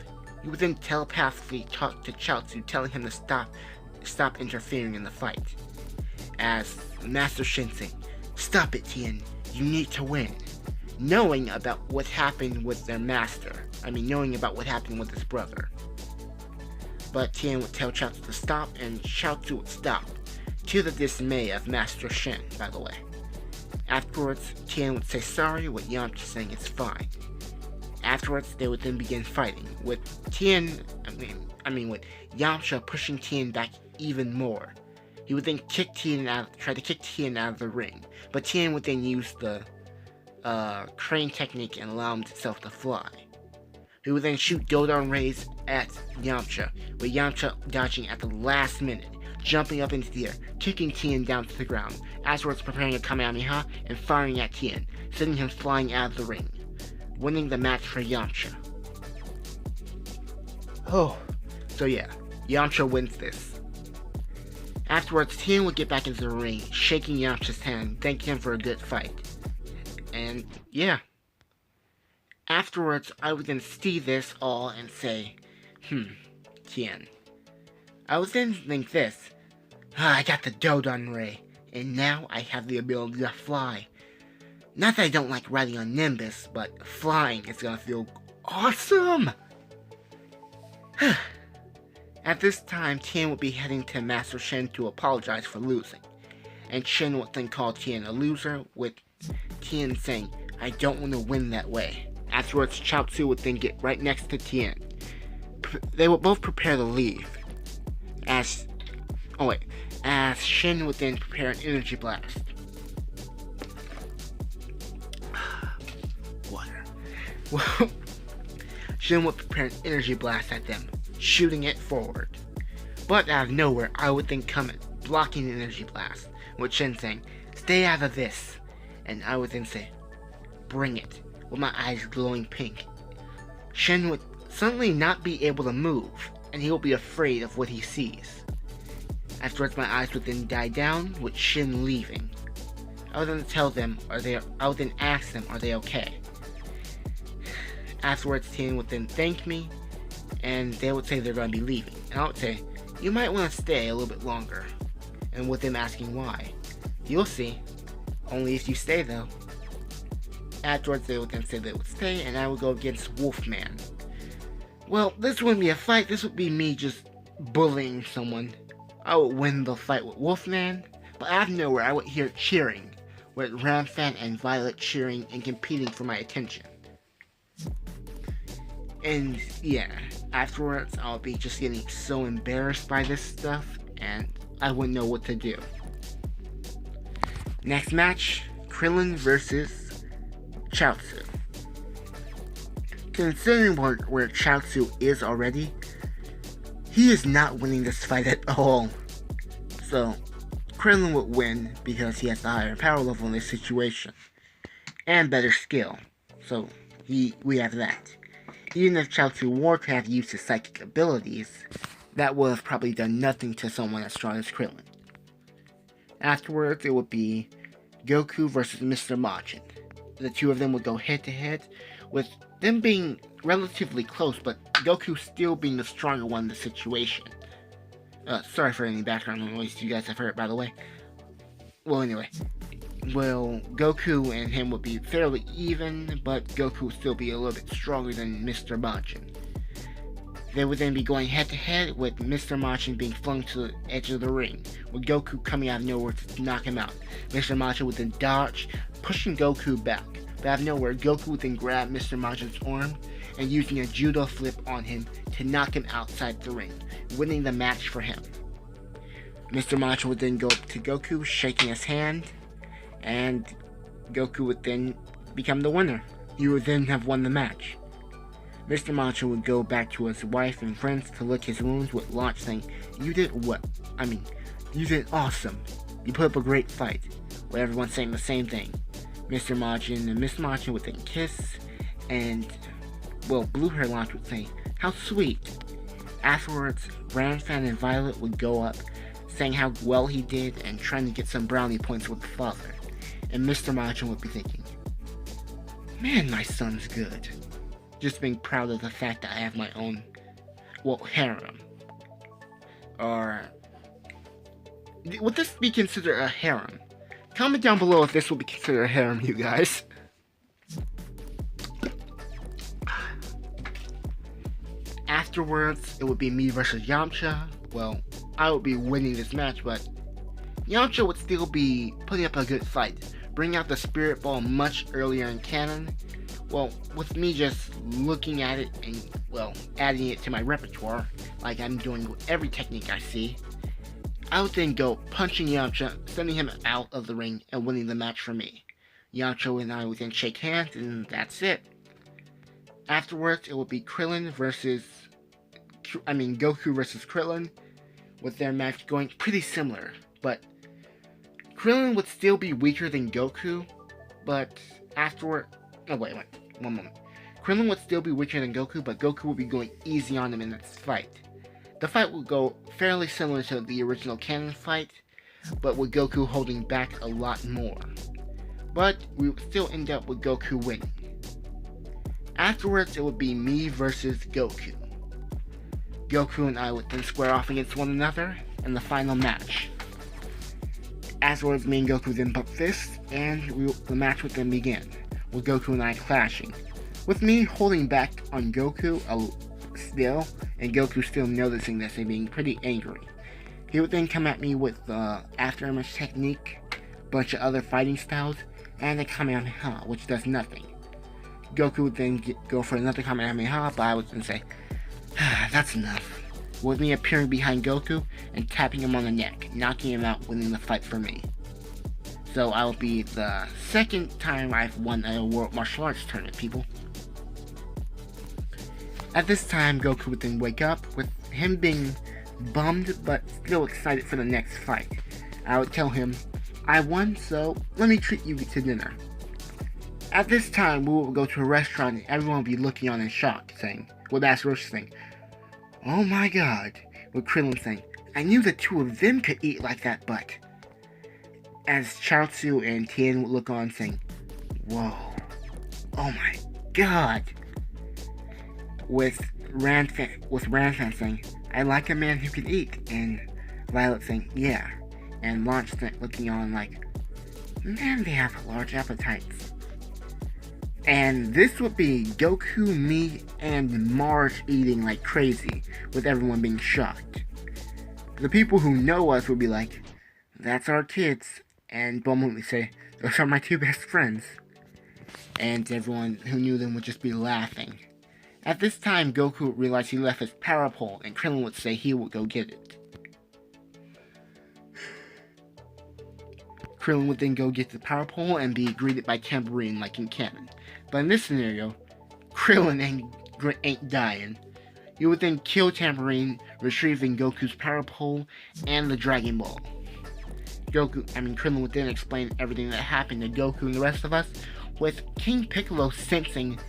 Speaker 1: He would then telepathically talk to Chaozu, telling him to stop interfering in the fight. As Master Shin saying, "Stop it, Tien, you need to win." Knowing about what happened with their master. Knowing about what happened with his brother. But Tien would tell Chaozu to stop, and Chaozu would stop, to the dismay of Master Shin, by the way. Afterwards, Tien would say sorry, with Yamcha saying it's fine. Afterwards, they would then begin fighting, with Yamcha pushing Tien back even more. He would then try to kick Tien out of the ring, but Tien would then use the crane technique and allow himself to fly. He would then shoot Dodon rays at Yamcha, with Yamcha dodging at the last minute, jumping up into the air, kicking Tien down to the ground, afterwards preparing a Kamehameha and firing at Tien, sending him flying out of the ring, winning the match for Yamcha. So yeah, Yamcha wins this. Afterwards, Tien would get back into the ring, shaking Yamcha's hand, thanking him for a good fight. And yeah. Afterwards, I would then see this all and say, Tien. I would then think this, I got the Dodon Ray, and now I have the ability to fly. Not that I don't like riding on Nimbus, but flying is gonna feel awesome! At this time, Tien would be heading to Master Shin to apologize for losing, and Shin would then call Tien a loser, with Tien saying, I don't want to win that way. Afterwards, Chaozu would then get right next to Tien. They would both prepare to leave, as Shin would then prepare an energy blast. Water. Well, Shin would prepare an energy blast at them, shooting it forward. But out of nowhere, I would then come in, blocking the energy blast, with Shin saying, stay out of this. And I would then say, bring it, with my eyes glowing pink. Shin would suddenly not be able to move, and he will be afraid of what he sees. Afterwards, my eyes would then die down, with Shin leaving. I would then I would then ask them, are they okay? Afterwards, Tien would then thank me, and they would say they're going to be leaving. And I would say, you might want to stay a little bit longer. And with them asking why. You'll see. Only if you stay, though. Afterwards, they would then say they would stay, and I would go against Wolfman. Well, this wouldn't be a fight, this would be me just bullying someone. I would win the fight with Wolfman, but out of nowhere I would hear cheering, with Ramfan and Violet cheering and competing for my attention. And yeah, afterwards I would be just getting so embarrassed by this stuff, and I wouldn't know what to do. Next match, Krillin versus Chaozu. Considering where Chaozu is already, he is not winning this fight at all. So, Krillin would win because he has the higher power level in this situation, and better skill. So, we have that. Even if Chaozu were to have used his psychic abilities, that would have probably done nothing to someone as strong as Krillin. Afterwards, it would be Goku versus Mr. Majin. The two of them would go head to head, with them being relatively close, but Goku still being the stronger one in the situation. Sorry for any background noise you guys have heard, by the way. Well, anyway. Well, Goku and him would be fairly even, but Goku would still be a little bit stronger than Mr. Majin. They would then be going head to head, with Mr. Majin being flung to the edge of the ring, with Goku coming out of nowhere to knock him out. Mr. Majin would then dodge, pushing Goku back. But out of nowhere, Goku would then grab Mr. Majin's arm and using a judo flip on him to knock him outside the ring, winning the match for him. Mr. Majin would then go up to Goku, shaking his hand, and Goku would then become the winner. He would then have won the match. Mr. Majin would go back to his wife and friends to lick his wounds with Launch, saying, "You did what? You did awesome. You put up a great fight." With everyone saying the same thing. Mr. Majin and Miss Majin would then kiss, and, Blue Hair Launch would say, "How sweet." Afterwards, Ranfan and Violet would go up, saying how well he did and trying to get some brownie points with the father. And Mr. Majin would be thinking, "Man, my son's good." Just being proud of the fact that I have my own, harem. Or, would this be considered a harem? Comment down below if this will be considered a harem, you guys. Afterwards, it would be me versus Yamcha. Well, I would be winning this match, but Yamcha would still be putting up a good fight, bringing out the Spirit Ball much earlier in canon. With me just looking at it and, adding it to my repertoire, like I'm doing with every technique I see, I would then go punching Yamcha, sending him out of the ring, and winning the match for me. Yamcha and I would then shake hands, and that's it. Afterwards, it would be Goku versus Krillin, with their match going pretty similar, but Krillin would still be weaker than Goku, but one moment. Krillin would still be weaker than Goku, but Goku would be going easy on him in this fight. The fight would go fairly similar to the original canon fight, but with Goku holding back a lot more. But we would still end up with Goku winning. Afterwards, it would be me versus Goku. Goku and I would then square off against one another in the final match. Afterwards, me and Goku then bump fists, and the match would then begin, with Goku and I clashing, with me holding back on Goku still, and Goku still noticing this and being pretty angry. He would then come at me with the after image technique, bunch of other fighting styles, and a Kamehameha, which does nothing. Goku would then go for another Kamehameha, but I would then say, "That's enough," with me appearing behind Goku and tapping him on the neck, knocking him out, winning the fight for me. So I will be the second time I've won a World Martial Arts Tournament, people. At this time, Goku would then wake up, with him being bummed but still excited for the next fight. I would tell him, "I won, so let me treat you to dinner." At this time, we would go to a restaurant and everyone would be looking on in shock, with Roshi saying, "Oh my god," with Krillin saying, "I knew the two of them could eat like that, but..." As Chaozu and Tien would look on saying, "Whoa, oh my god," with Ranfan saying, "I like a man who can eat," and Violet saying, "Yeah," and Launch looking on like, "Man, they have large appetites." And this would be Goku, me, and Mars eating like crazy, with everyone being shocked. The people who know us would be like, "That's our kids," and Bulma would say, "Those are my two best friends." And everyone who knew them would just be laughing. At this time, Goku would realize he left his power pole, and Krillin would say he would go get it. Krillin would then go get the power pole and be greeted by Tambourine like in canon. But in this scenario, Krillin ain't dying. He would then kill Tambourine, retrieving Goku's power pole and the Dragon Ball. Krillin would then explain everything that happened to Goku and the rest of us, with King Piccolo sensing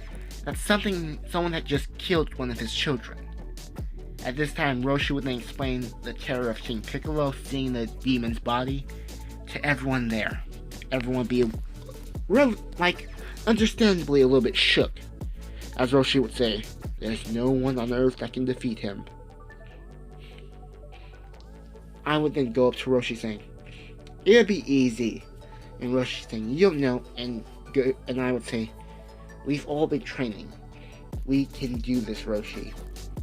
Speaker 1: that someone had just killed one of his children. At this time, Roshi would then explain the terror of King Piccolo seeing the demon's body to everyone there. Everyone be understandably a little bit shook, as Roshi would say, "There's no one on earth that can defeat him." I would then go up to Roshi saying, "It'll be easy," and Roshi saying, "You don't know," and I would say, "We've all been training. We can do this, Roshi.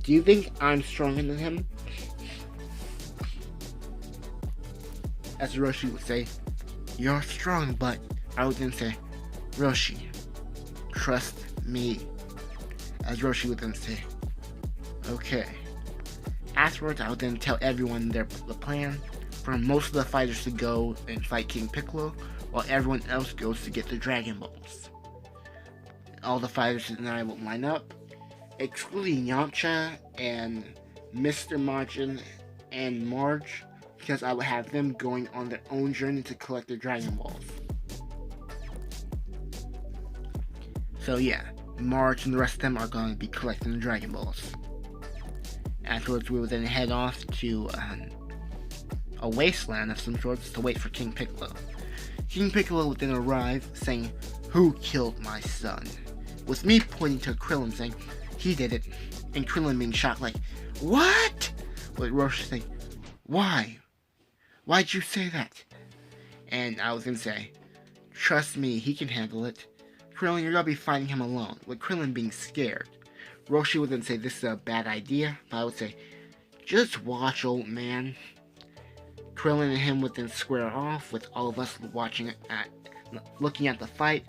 Speaker 1: Do you think I'm stronger than him?" As Roshi would say, "You're strong, but..." I would then say, "Roshi, trust me." As Roshi would then say, "Okay." Afterwards, I would then tell everyone the plan, for most of the fighters to go and fight King Piccolo, while everyone else goes to get the Dragon Balls. All the fighters and I will line up, excluding Yamcha and Mr. Majin and Marge, because I would have them going on their own journey to collect the Dragon Balls. So yeah, Marge and the rest of them are going to be collecting the Dragon Balls. Afterwards, we will then head off to a wasteland of some sorts to wait for King Piccolo. King Piccolo would then arrive, saying, "Who killed my son?" With me pointing to Krillin, saying, "He did it," and Krillin being shocked, like, "What?" With Roshi saying, "Why? Why'd you say that?" And I was gonna say, "Trust me, he can handle it. Krillin, you're gonna be fighting him alone," with Krillin being scared. Roshi would then say, "This is a bad idea," but I would say, "Just watch, old man." Krillin and him would then square off, with all of us looking at the fight.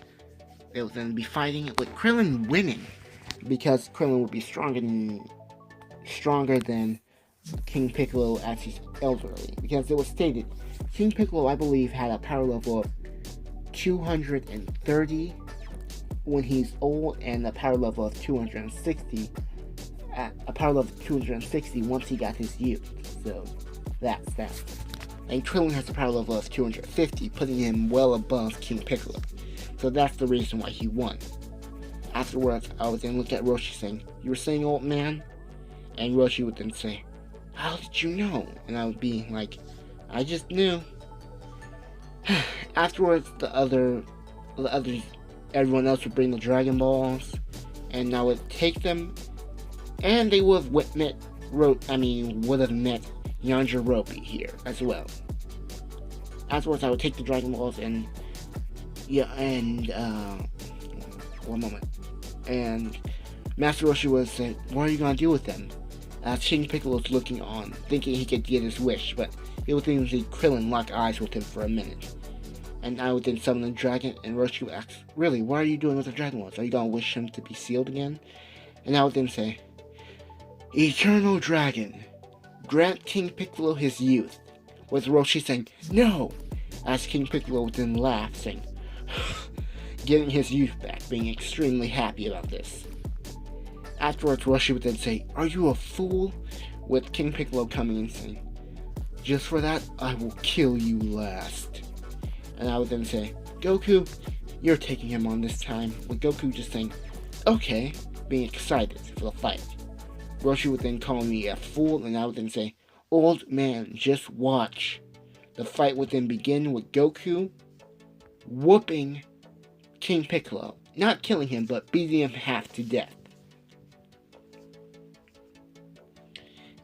Speaker 1: They would then be fighting, with Krillin winning, because Krillin would be stronger than King Piccolo as he's elderly. Because it was stated, King Piccolo, I believe, had a power level of 230 when he's old, and a power level of 260. A power level of 260 once he got his youth. So that's that. And Krillin has a power level of 250, putting him well above King Piccolo. So that's the reason why he won. Afterwards, I would then look at Roshi saying, "You were saying, old man?" And Roshi would then say, "How did you know?" And I would be like, "I just knew." Afterwards, everyone else would bring the Dragon Balls, and I would take them, and they would have met Yajirobe here as well. Afterwards, I would take the Dragon Balls and one moment. And Master Roshi would say, "What are you gonna do with them?" King Piccolo was looking on, thinking he could get his wish, but he would then see Krillin lock eyes with him for a minute. And I would then summon the dragon, and Roshi would ask, "Really, what are you doing with the Dragon Balls? Are you gonna wish him to be sealed again?" And I would then say, "Eternal Dragon, grant King Piccolo his youth," with Roshi saying, "No!" As King Piccolo would then laugh, saying, getting his youth back, being extremely happy about this. Afterwards, Roshi would then say, "Are you a fool?" with King Piccolo coming and saying, "Just for that, I will kill you last." And I would then say, "Goku, you're taking him on this time," with Goku just saying, "Okay," being excited for the fight. Roshi would then call me a fool, and I would then say, "Old man, just watch." The fight would then begin with Goku whooping King Piccolo. Not killing him, but beating him half to death.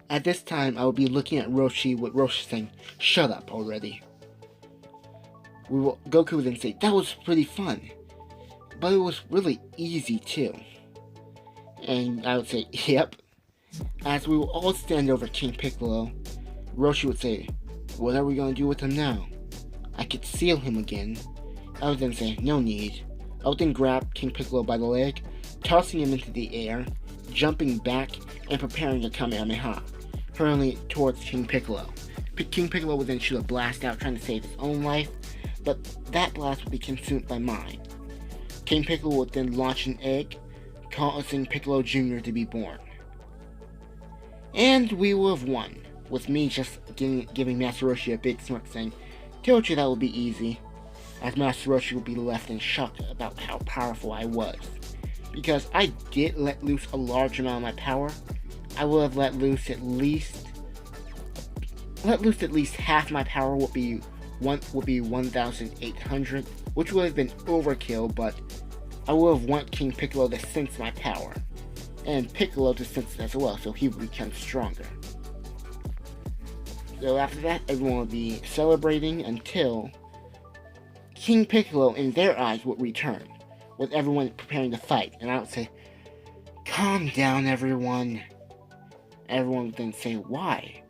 Speaker 1: At this time, I would be looking at Roshi with Roshi saying, "Shut up already." Goku would then say, "That was pretty fun, but it was really easy too." And I would say, "Yep." As we will all stand over King Piccolo, Roshi would say, "What are we going to do with him now? I could seal him again." I would then say, "No need." I would then grab King Piccolo by the leg, tossing him into the air, jumping back, and preparing a Kamehameha, hurling it towards King Piccolo. King Piccolo would then shoot a blast out, trying to save his own life, but that blast would be consumed by mine. King Piccolo would then launch an egg, causing Piccolo Jr. to be born. And we will have won, with me just giving Master Roshi a big smirk, saying, "Told you that would be easy," as Master Roshi would be left in shock about how powerful I was. Because I did let loose a large amount of my power, I would have let loose at least half my power would be 1,800, which would have been overkill, but I would have want King Piccolo to sense my power, and Piccolo to sense it as well, so he would become stronger. So after that, everyone would be celebrating until King Piccolo, in their eyes, would return, with everyone preparing to fight, and I would say, "Calm down, everyone." Everyone would then say, "Why?"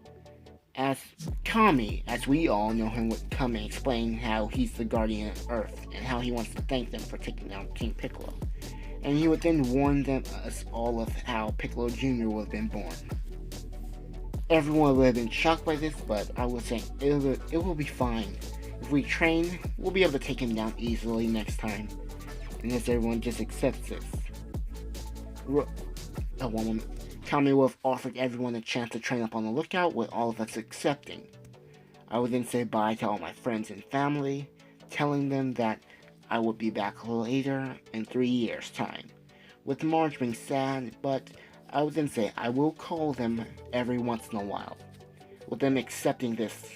Speaker 1: As Kami, as we all know him, would come and explain how he's the guardian of Earth, and how he wants to thank them for taking down King Piccolo. And he would then warn us all of how Piccolo Jr. would have been born. Everyone would have been shocked by this, but I would say it will be fine. If we train, we'll be able to take him down easily next time. Unless everyone just accepts this. Kami would have offered everyone a chance to train up on the lookout, with all of us accepting. I would then say bye to all my friends and family, telling them that I would be back later in 3 years' time. With Marge being sad, but I would then say I will call them every once in a while. With them accepting this.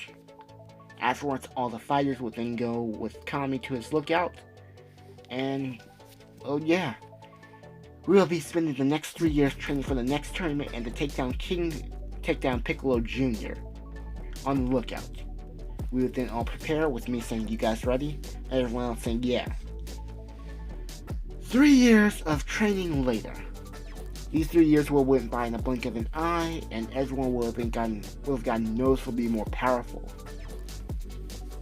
Speaker 1: Afterwards, all the fighters would then go with Kami to his lookout, and, oh yeah, we will be spending the next 3 years training for the next tournament and to take down Piccolo Jr. on the lookout. We would then all prepare, with me saying, "You guys ready?" and everyone else saying, "Yeah." 3 years of training later. These 3 years will went by in a blink of an eye, and everyone will have gotten noticeably more powerful.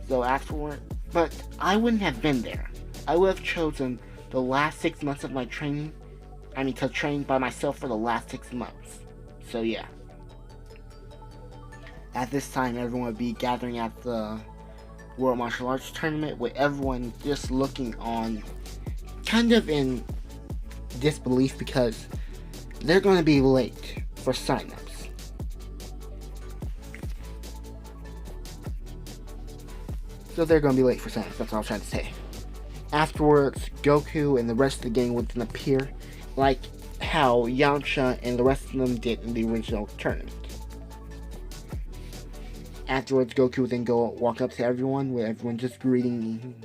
Speaker 1: So afterward, but I wouldn't have been there. I would have chosen the last 6 months of my training. To train by myself for the last 6 months. So yeah. At this time, everyone would be gathering at the World Martial Arts Tournament, with everyone just looking on, kind of in disbelief, because they're going to be late for sign-ups. So they're going to be late for sign-ups, that's all I'm trying to say. Afterwards, Goku and the rest of the gang would then appear, like how Yamcha and the rest of them did in the original tournament. Afterwards, Goku would then walk up to everyone, with everyone just greeting,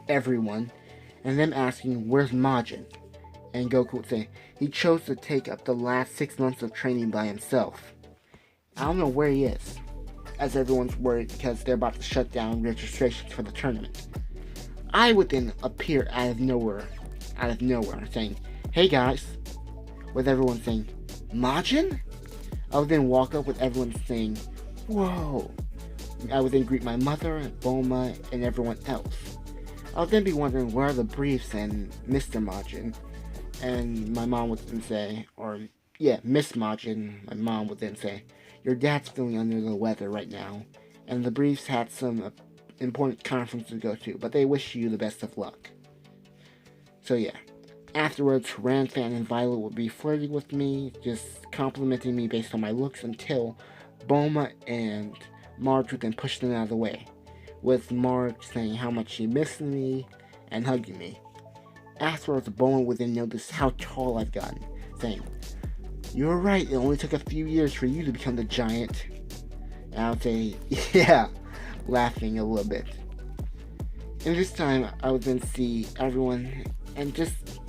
Speaker 1: everyone, and them asking, "Where's Majin?" And Goku would say, "He chose to take up the last 6 months of training by himself. I don't know where he is," as everyone's worried because they're about to shut down registrations for the tournament. I would then appear out of nowhere, saying, "Hey guys," with everyone saying, "Majin?" I would then walk up with everyone saying, "Whoa." I would then greet my mother, Bulma, and everyone else. I would then be wondering, where are the briefs and Mr. Majin? And my mom would then say, Miss Majin, my mom would then say, "Your dad's feeling under the weather right now, and the briefs had some important conference to go to, but they wish you the best of luck." So yeah. Afterwards, Ranfan and Violet would be flirting with me, just complimenting me based on my looks, until Bulma and Marge would then push them out of the way, with Marge saying how much she missed me and hugging me. Afterwards, Bulma would then notice how tall I've gotten, saying, "You were right, it only took a few years for you to become the giant." And I would say, "Yeah," laughing a little bit. And this time, I would then see everyone and just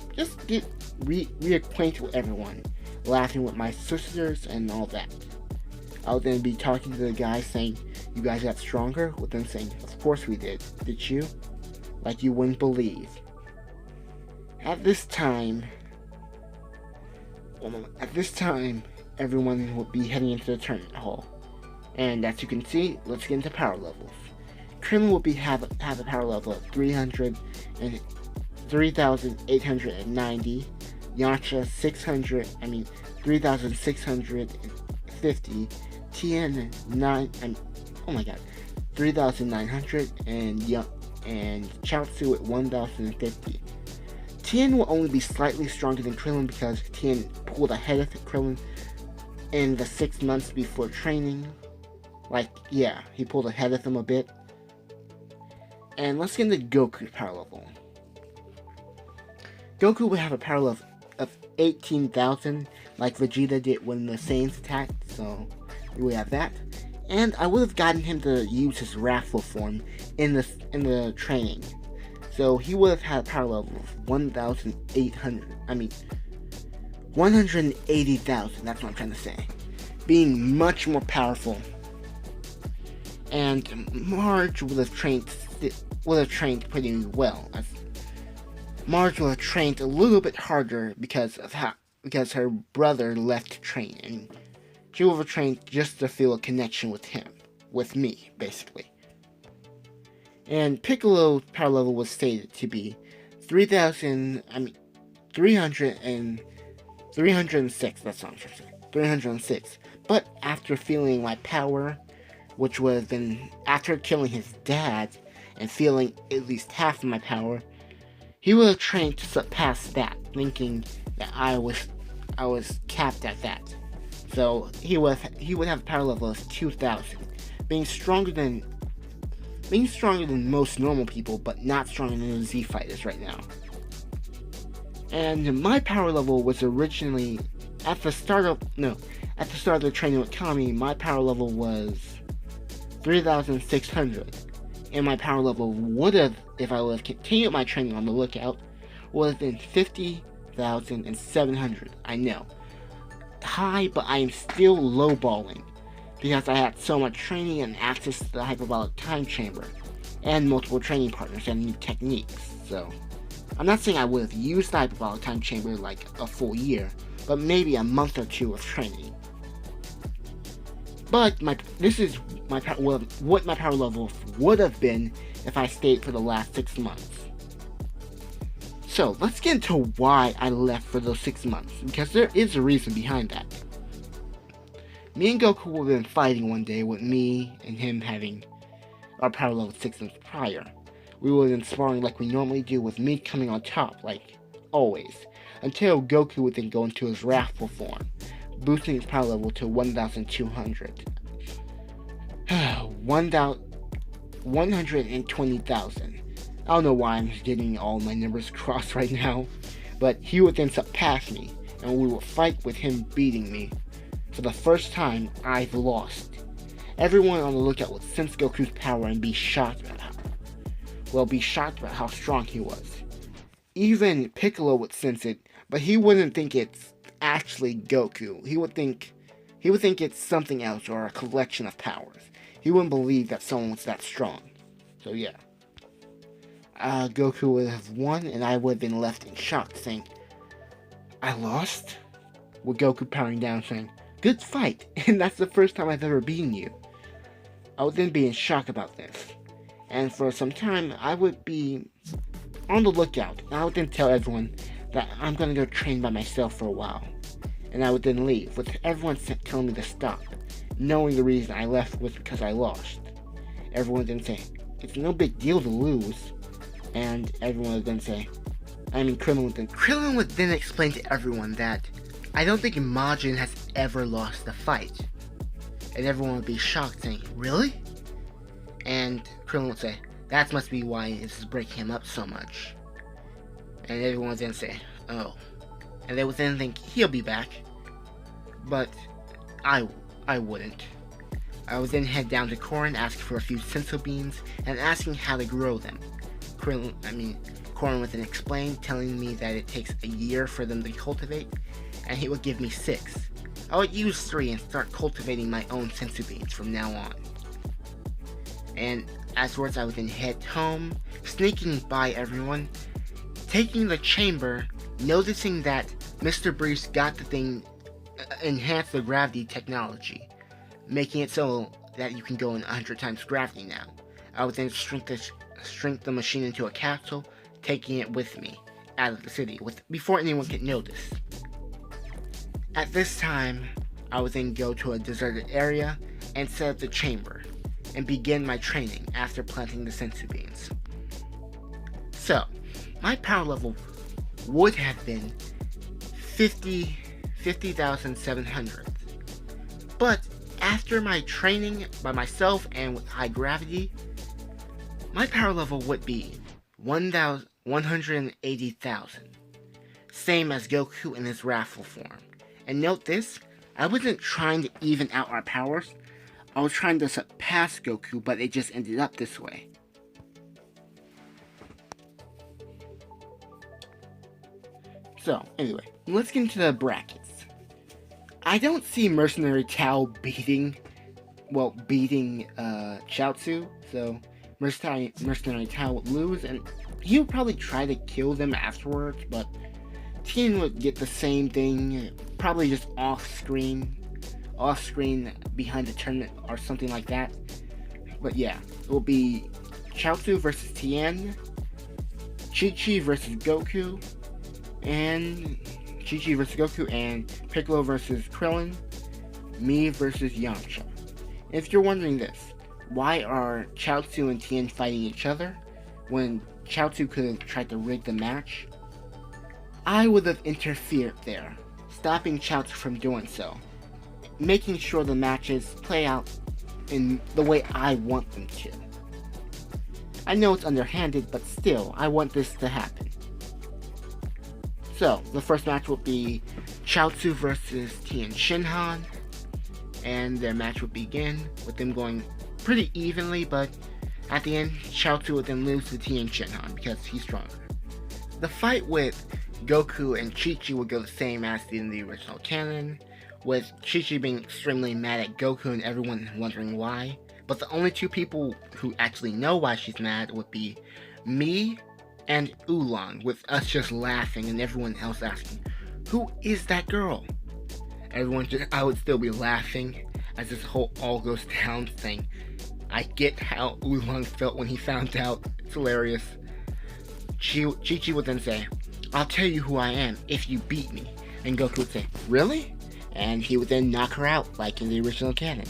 Speaker 1: get reacquainted with everyone, laughing with my sisters and all that. I would then be talking to the guys saying, "You guys got stronger?" with them saying, "Of course we did. Did you?" Like you wouldn't believe. At this time, everyone would be heading into the tournament hall. And as you can see, let's get into power levels. Krillin will have a power level of 3,890. Yamcha 3,650. Tien 3,900, and Chaozu at 1,050. Tien will only be slightly stronger than Krillin because Tien pulled ahead of Krillin in the 6 months before training. He pulled ahead of him a bit. And let's get into Goku's power level. Goku would have a power level of 18,000, like Vegeta did when the Saiyans attacked, so we have that. And I would have gotten him to use his wrathful form in the training. So he would have had a power level of 180,000, that's what I'm trying to say. Being much more powerful. And Marge would have trained pretty well. Marge would have trained a little bit harder because her brother left to train, and she would have trained just to feel a connection with me, basically. And Piccolo's power level was stated to be 306, that's what I'm trying to say, 306. But after feeling my power, which would have been after killing his dad and feeling at least half of my power, he would have trained to surpass that, thinking that I was capped at that. So he would have a power level of 2,000, being stronger than most normal people, but not stronger than the Z fighters right now. And my power level was originally at the start of the training with Kami, my power level was 3,600, and my power level would have, if I would have continued my training on the lookout, would have been 50,700. I know, high, but I am still lowballing because I had so much training and access to the hyperbolic time chamber and multiple training partners and new techniques. So I'm not saying I would have used the hyperbolic time chamber like a full year, but maybe a month or two of training. But this is what my power level would have been if I stayed for the last 6 months. So let's get into why I left for those 6 months, because there is a reason behind that. Me and Goku would have been fighting one day with me and him having our power level 6 months prior. We would have been sparring like we normally do, with me coming on top like always, until Goku would then go into his wrathful form, boosting his power level to 1,200. 120,000. I don't know why I'm getting all my numbers crossed right now, but he would then surpass me, and we would fight with him beating me. For the first time, I've lost. Everyone on the lookout would sense Goku's power and be shocked about how strong he was. Even Piccolo would sense it, but he wouldn't think it's actually Goku. He would think it's something else or a collection of powers. He wouldn't believe that someone was that strong. So yeah. Goku would have won, and I would have been left in shock, saying, "I lost?" With Goku powering down, saying, "Good fight, and that's the first time I've ever beaten you." I would then be in shock about this, and for some time I would be on the lookout, and I would then tell everyone that I'm gonna go train by myself for a while, and I would then leave, with everyone telling me to stop, knowing the reason I left was because I lost. Everyone would then say, "It's no big deal to lose," and everyone would then say, Krillin would then explain to everyone that I don't think Majin has ever lost a fight. And everyone would be shocked, saying, "Really?" And Krillin would say, "That must be why this is breaking him up so much." And everyone would then say, "Oh." And they would then think he'll be back. But I wouldn't. I would then head down to Korin, ask for a few sensu beans, and asking how to grow them. Korin would then explain, telling me that it takes a year for them to cultivate, and he would give me 6. I would use 3 and start cultivating my own sensu beans from now on. And afterwards I would then head home, sneaking by everyone, taking the chamber, noticing that Mr. Briefs got the thing, enhanced the gravity technology, making it so that you can go in 100 times gravity now. I would then shrink the machine into a capsule, taking it with me out of the city before anyone could notice. At this time, I would then go to a deserted area and set up the chamber and begin my training after planting the sensu beans. So, my power level would have been 50,700. But after my training by myself and with high gravity, my power level would be 180,000. Same as Goku in his wrathful form. And note this, I wasn't trying to even out our powers. I was trying to surpass Goku, but it just ended up this way. So, anyway, let's get into the brackets. I don't see Mercenary Tao beating Chaozu, so Mercenary Tao would lose, and he would probably try to kill them afterwards, but Tien would get the same thing, probably just off-screen behind the tournament or something like that. But yeah, it will be Chaozu versus Tien, Chi-Chi versus Goku, and Piccolo versus Krillin, me versus Yamcha. If you're wondering this, why are Chaozu and Tien fighting each other when Chaozu could have tried to rig the match? I would have interfered there, stopping Chaozu from doing so, making sure the matches play out in the way I want them to. I know it's underhanded, but still, I want this to happen. So, the first match will be Chaozu versus Tien Shinhan, and their match would begin with them going pretty evenly, but at the end, Chaozu would then lose to Tien Shinhan because he's stronger. The fight with Goku and Chi-Chi would go the same as in the original canon, with Chi-Chi being extremely mad at Goku and everyone wondering why. But the only two people who actually know why she's mad would be me and Oolong, with us just laughing and everyone else asking, who is that girl? I would still be laughing as this whole all goes down thing. I get how Oolong felt when he found out. It's hilarious. Chi-Chi would then say, I'll tell you who I am if you beat me. And Goku would say, really? And he would then knock her out like in the original canon.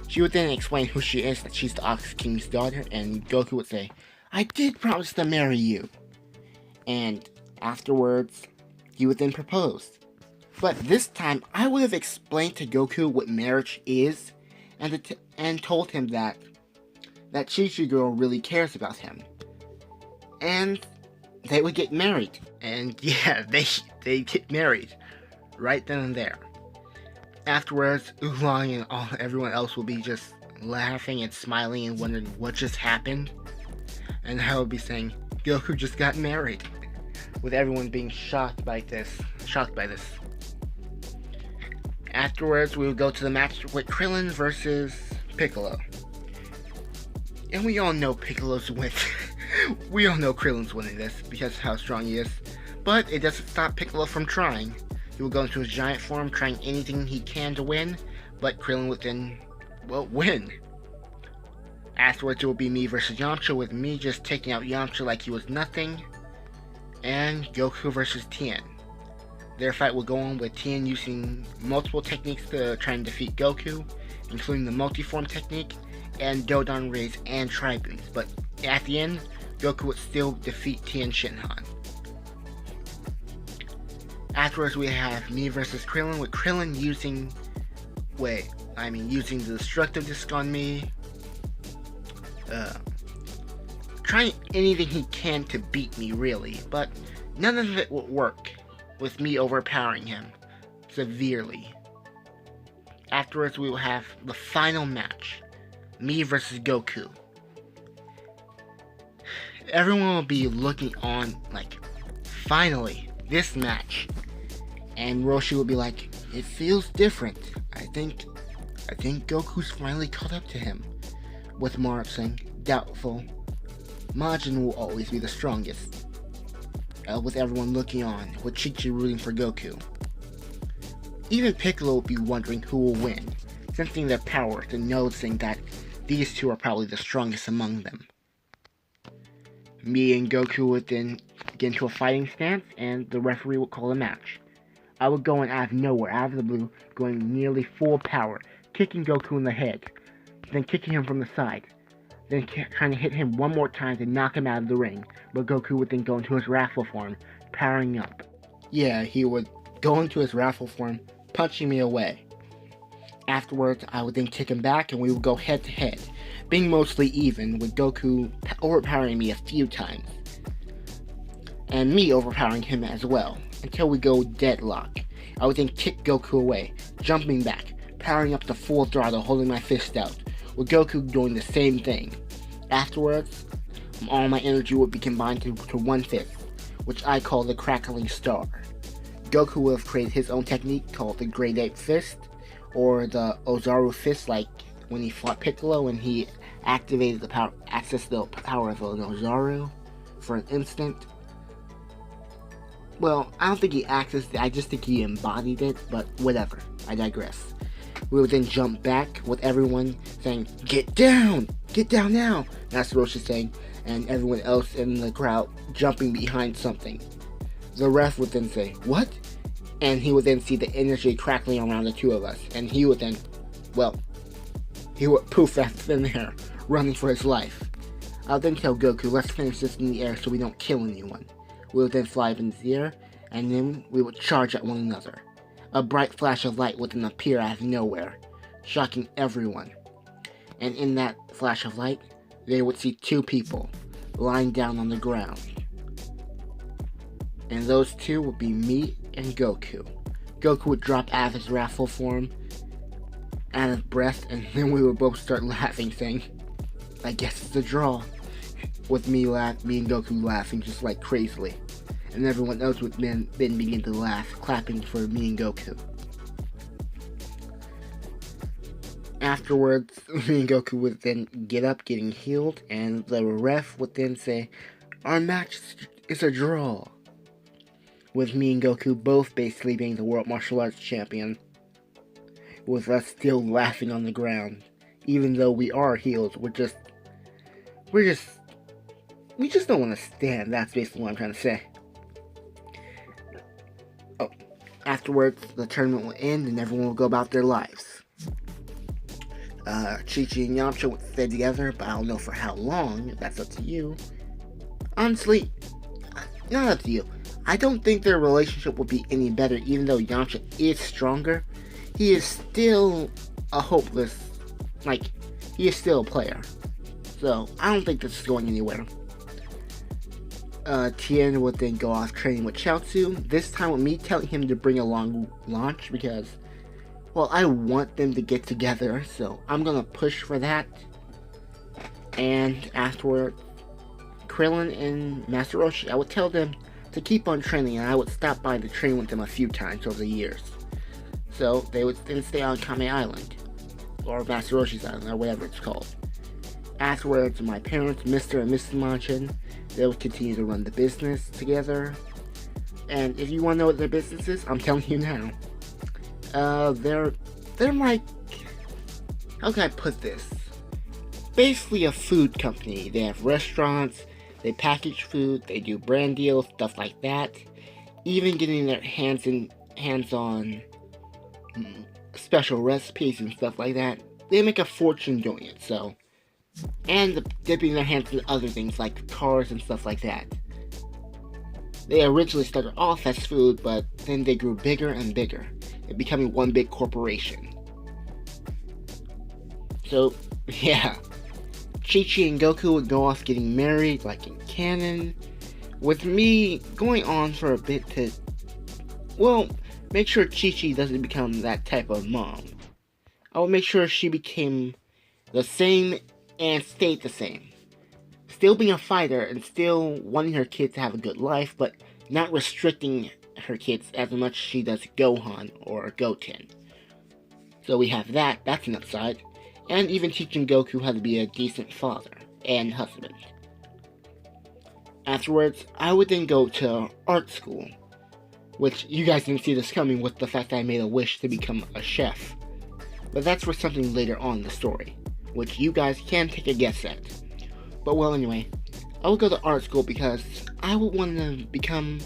Speaker 1: She would then explain who she is, that she's the Ox King's daughter, and Goku would say, I did promise to marry you. And afterwards, he would then propose. But this time, I would have explained to Goku what marriage is, and told him that Chi-Chi girl really cares about him. And they would get married. And yeah, they get married right then and there. Afterwards, Oolong and everyone else will be just laughing and smiling and wondering what just happened. And I will be saying, Goku just got married. With everyone being shocked by this. Afterwards, we will go to the match with Krillin versus Piccolo. And we all know Piccolo's win. We all know Krillin's winning this because of how strong he is. But it doesn't stop Piccolo from trying. He will go into his giant form, trying anything he can to win, but Krillin would then, win. Afterwards, it will be me versus Yamcha, with me just taking out Yamcha like he was nothing, and Goku versus Tien. Their fight will go on with Tien using multiple techniques to try and defeat Goku, including the multi-form technique, and Dodon Rays and Tribunes, but at the end, Goku would still defeat Tien Shinhan. Afterwards, we have me versus Krillin, with Krillin using the destructive disc on me, trying anything he can to beat me, really, but none of it would work, with me overpowering him severely. Afterwards, we will have the final match, me versus Goku. Everyone will be looking on like, finally, this match. And Roshi will be like, it feels different. I think Goku's finally caught up to him. With Mark saying, doubtful. Majin will always be the strongest. With everyone looking on, with Chi-Chi rooting for Goku. Even Piccolo will be wondering who will win, sensing their power and noticing that these two are probably the strongest among them. Me and Goku would then get into a fighting stance, and the referee would call a match. I would go in out of nowhere, out of the blue, going nearly full power, kicking Goku in the head, then kicking him from the side, then trying to hit him one more time to knock him out of the ring, but Goku would then go into his raffle form, powering up. Yeah, he would go into his raffle form, punching me away. Afterwards, I would then kick him back, and we would go head to head, being mostly even, with Goku overpowering me a few times, and me overpowering him as well, until we go deadlock. I would then kick Goku away, jumping back, powering up to full throttle, holding my fist out, with Goku doing the same thing. Afterwards, all my energy would be combined to one fist, which I call the Crackling Star. Goku would have created his own technique called the Great Ape Fist, or the Ozaru Fist, like when he fought Piccolo and he activated the power, accessed the power of an Ozaru for an instant. Well, I don't think he accessed it, I just think he embodied it, but whatever, I digress. We would then jump back with everyone saying, get down now! That's what Roshi saying, and everyone else in the crowd jumping behind something. The ref would then say, what? And he would then see the energy crackling around the two of us. And he would then, well, he would poof out thin air, running for his life. I'll then tell Goku, let's finish this in the air so we don't kill anyone. We would then fly up into the air, and then we would charge at one another. A bright flash of light would then appear out of nowhere, shocking everyone. And in that flash of light, they would see two people lying down on the ground. And those two would be me and Goku. Goku would drop out of his wrathful form, out of breath, and then we would both start laughing, saying, I guess it's a draw. With me and Goku laughing just like crazily. And everyone else would then begin to laugh, clapping for me and Goku. Afterwards, me and Goku would then get up, getting healed, and the ref would then say, our match is a draw. With me and Goku both basically being the World Martial Arts Champion. With us still laughing on the ground. Even though we are healed, we just don't want to stand. That's basically what I'm trying to say. Oh, afterwards, the tournament will end and everyone will go about their lives. Chi-Chi and Yamcha would stay together, but I don't know for how long. That's up to you. Honestly, not up to you. I don't think their relationship will be any better, even though Yamcha is stronger. He is still a hopeless, he is still a player. So, I don't think this is going anywhere. Tien would then go off training with Chaozu, this time with me telling him to bring along Launch, because, well, I want them to get together, so I'm gonna push for that. And afterward, Krillin and Master Roshi, I would tell them to keep on training, and I would stop by to train with them a few times over the years. So, they would then stay on Kame Island, or Master Roshi's Island, or whatever it's called. Afterwards, my parents, Mr. and Mrs. Majin, they would continue to run the business together. And if you want to know what their business is, I'm telling you now. They're like, how can I put this? Basically a food company. They have restaurants, they package food, they do brand deals, stuff like that. Even getting their hands on special recipes and stuff like that. They make a fortune doing it, so. And dipping their hands in other things like cars and stuff like that. They originally started off as food, but then they grew bigger and bigger, and becoming one big corporation. So, yeah. Chi-Chi and Goku would go off getting married, like in canon, with me going on for a bit to, well, make sure Chi-Chi doesn't become that type of mom. I would make sure she became the same and stayed the same. Still being a fighter and still wanting her kids to have a good life, but not restricting her kids as much as she does Gohan or Goten. So we have that, that's an upside. And even teaching Goku how to be a decent father and husband. Afterwards, I would then go to art school, which you guys didn't see this coming with the fact that I made a wish to become a chef. But that's for something later on in the story, which you guys can take a guess at. But well, anyway, I would go to art school because I would want to become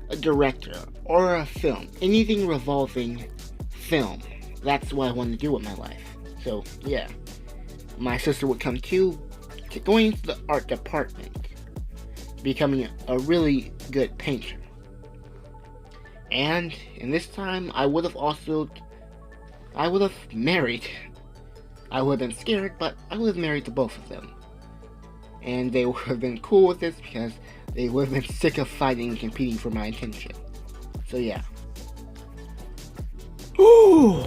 Speaker 1: a director or a film. Anything revolving film. That's what I want to do with my life. So, yeah. My sister would come too, going into the art department, becoming a really good painter. And in this time, I would have married. I would have been scared, but I would have married the both of them. And they would have been cool with this because they would have been sick of fighting and competing for my attention. So yeah. Ooh!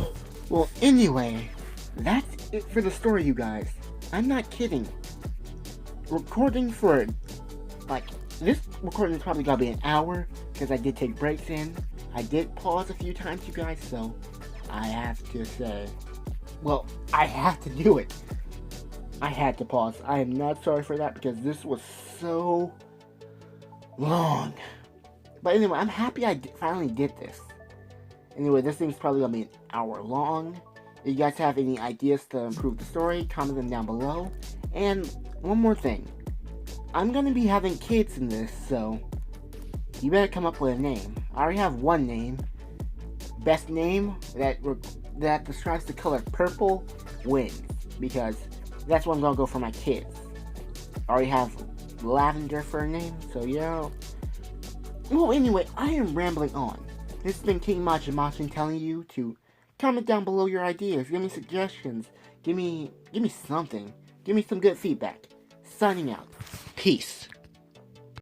Speaker 1: Well, anyway, that's it for the story, you guys. I'm not kidding. Recording for, this recording is probably gonna be an hour, because I did take breaks in. I did pause a few times, you guys, so I have to say, well, I have to do it. I had to pause. I am not sorry for that, because this was so long. But anyway, I'm happy I finally did this. Anyway, this thing's probably gonna be an hour long. If you guys have any ideas to improve the story, comment them down below. And one more thing. I'm gonna be having kids in this, so you better come up with a name. I already have one name, best name that describes the color purple wins, because that's what I'm gonna go for my kids. I already have lavender for a name, so yeah. Well, anyway, I am rambling on. This has been KingMajinMajin telling you to comment down below your ideas, give me suggestions, give me something, give me some good feedback. Signing out. Peace.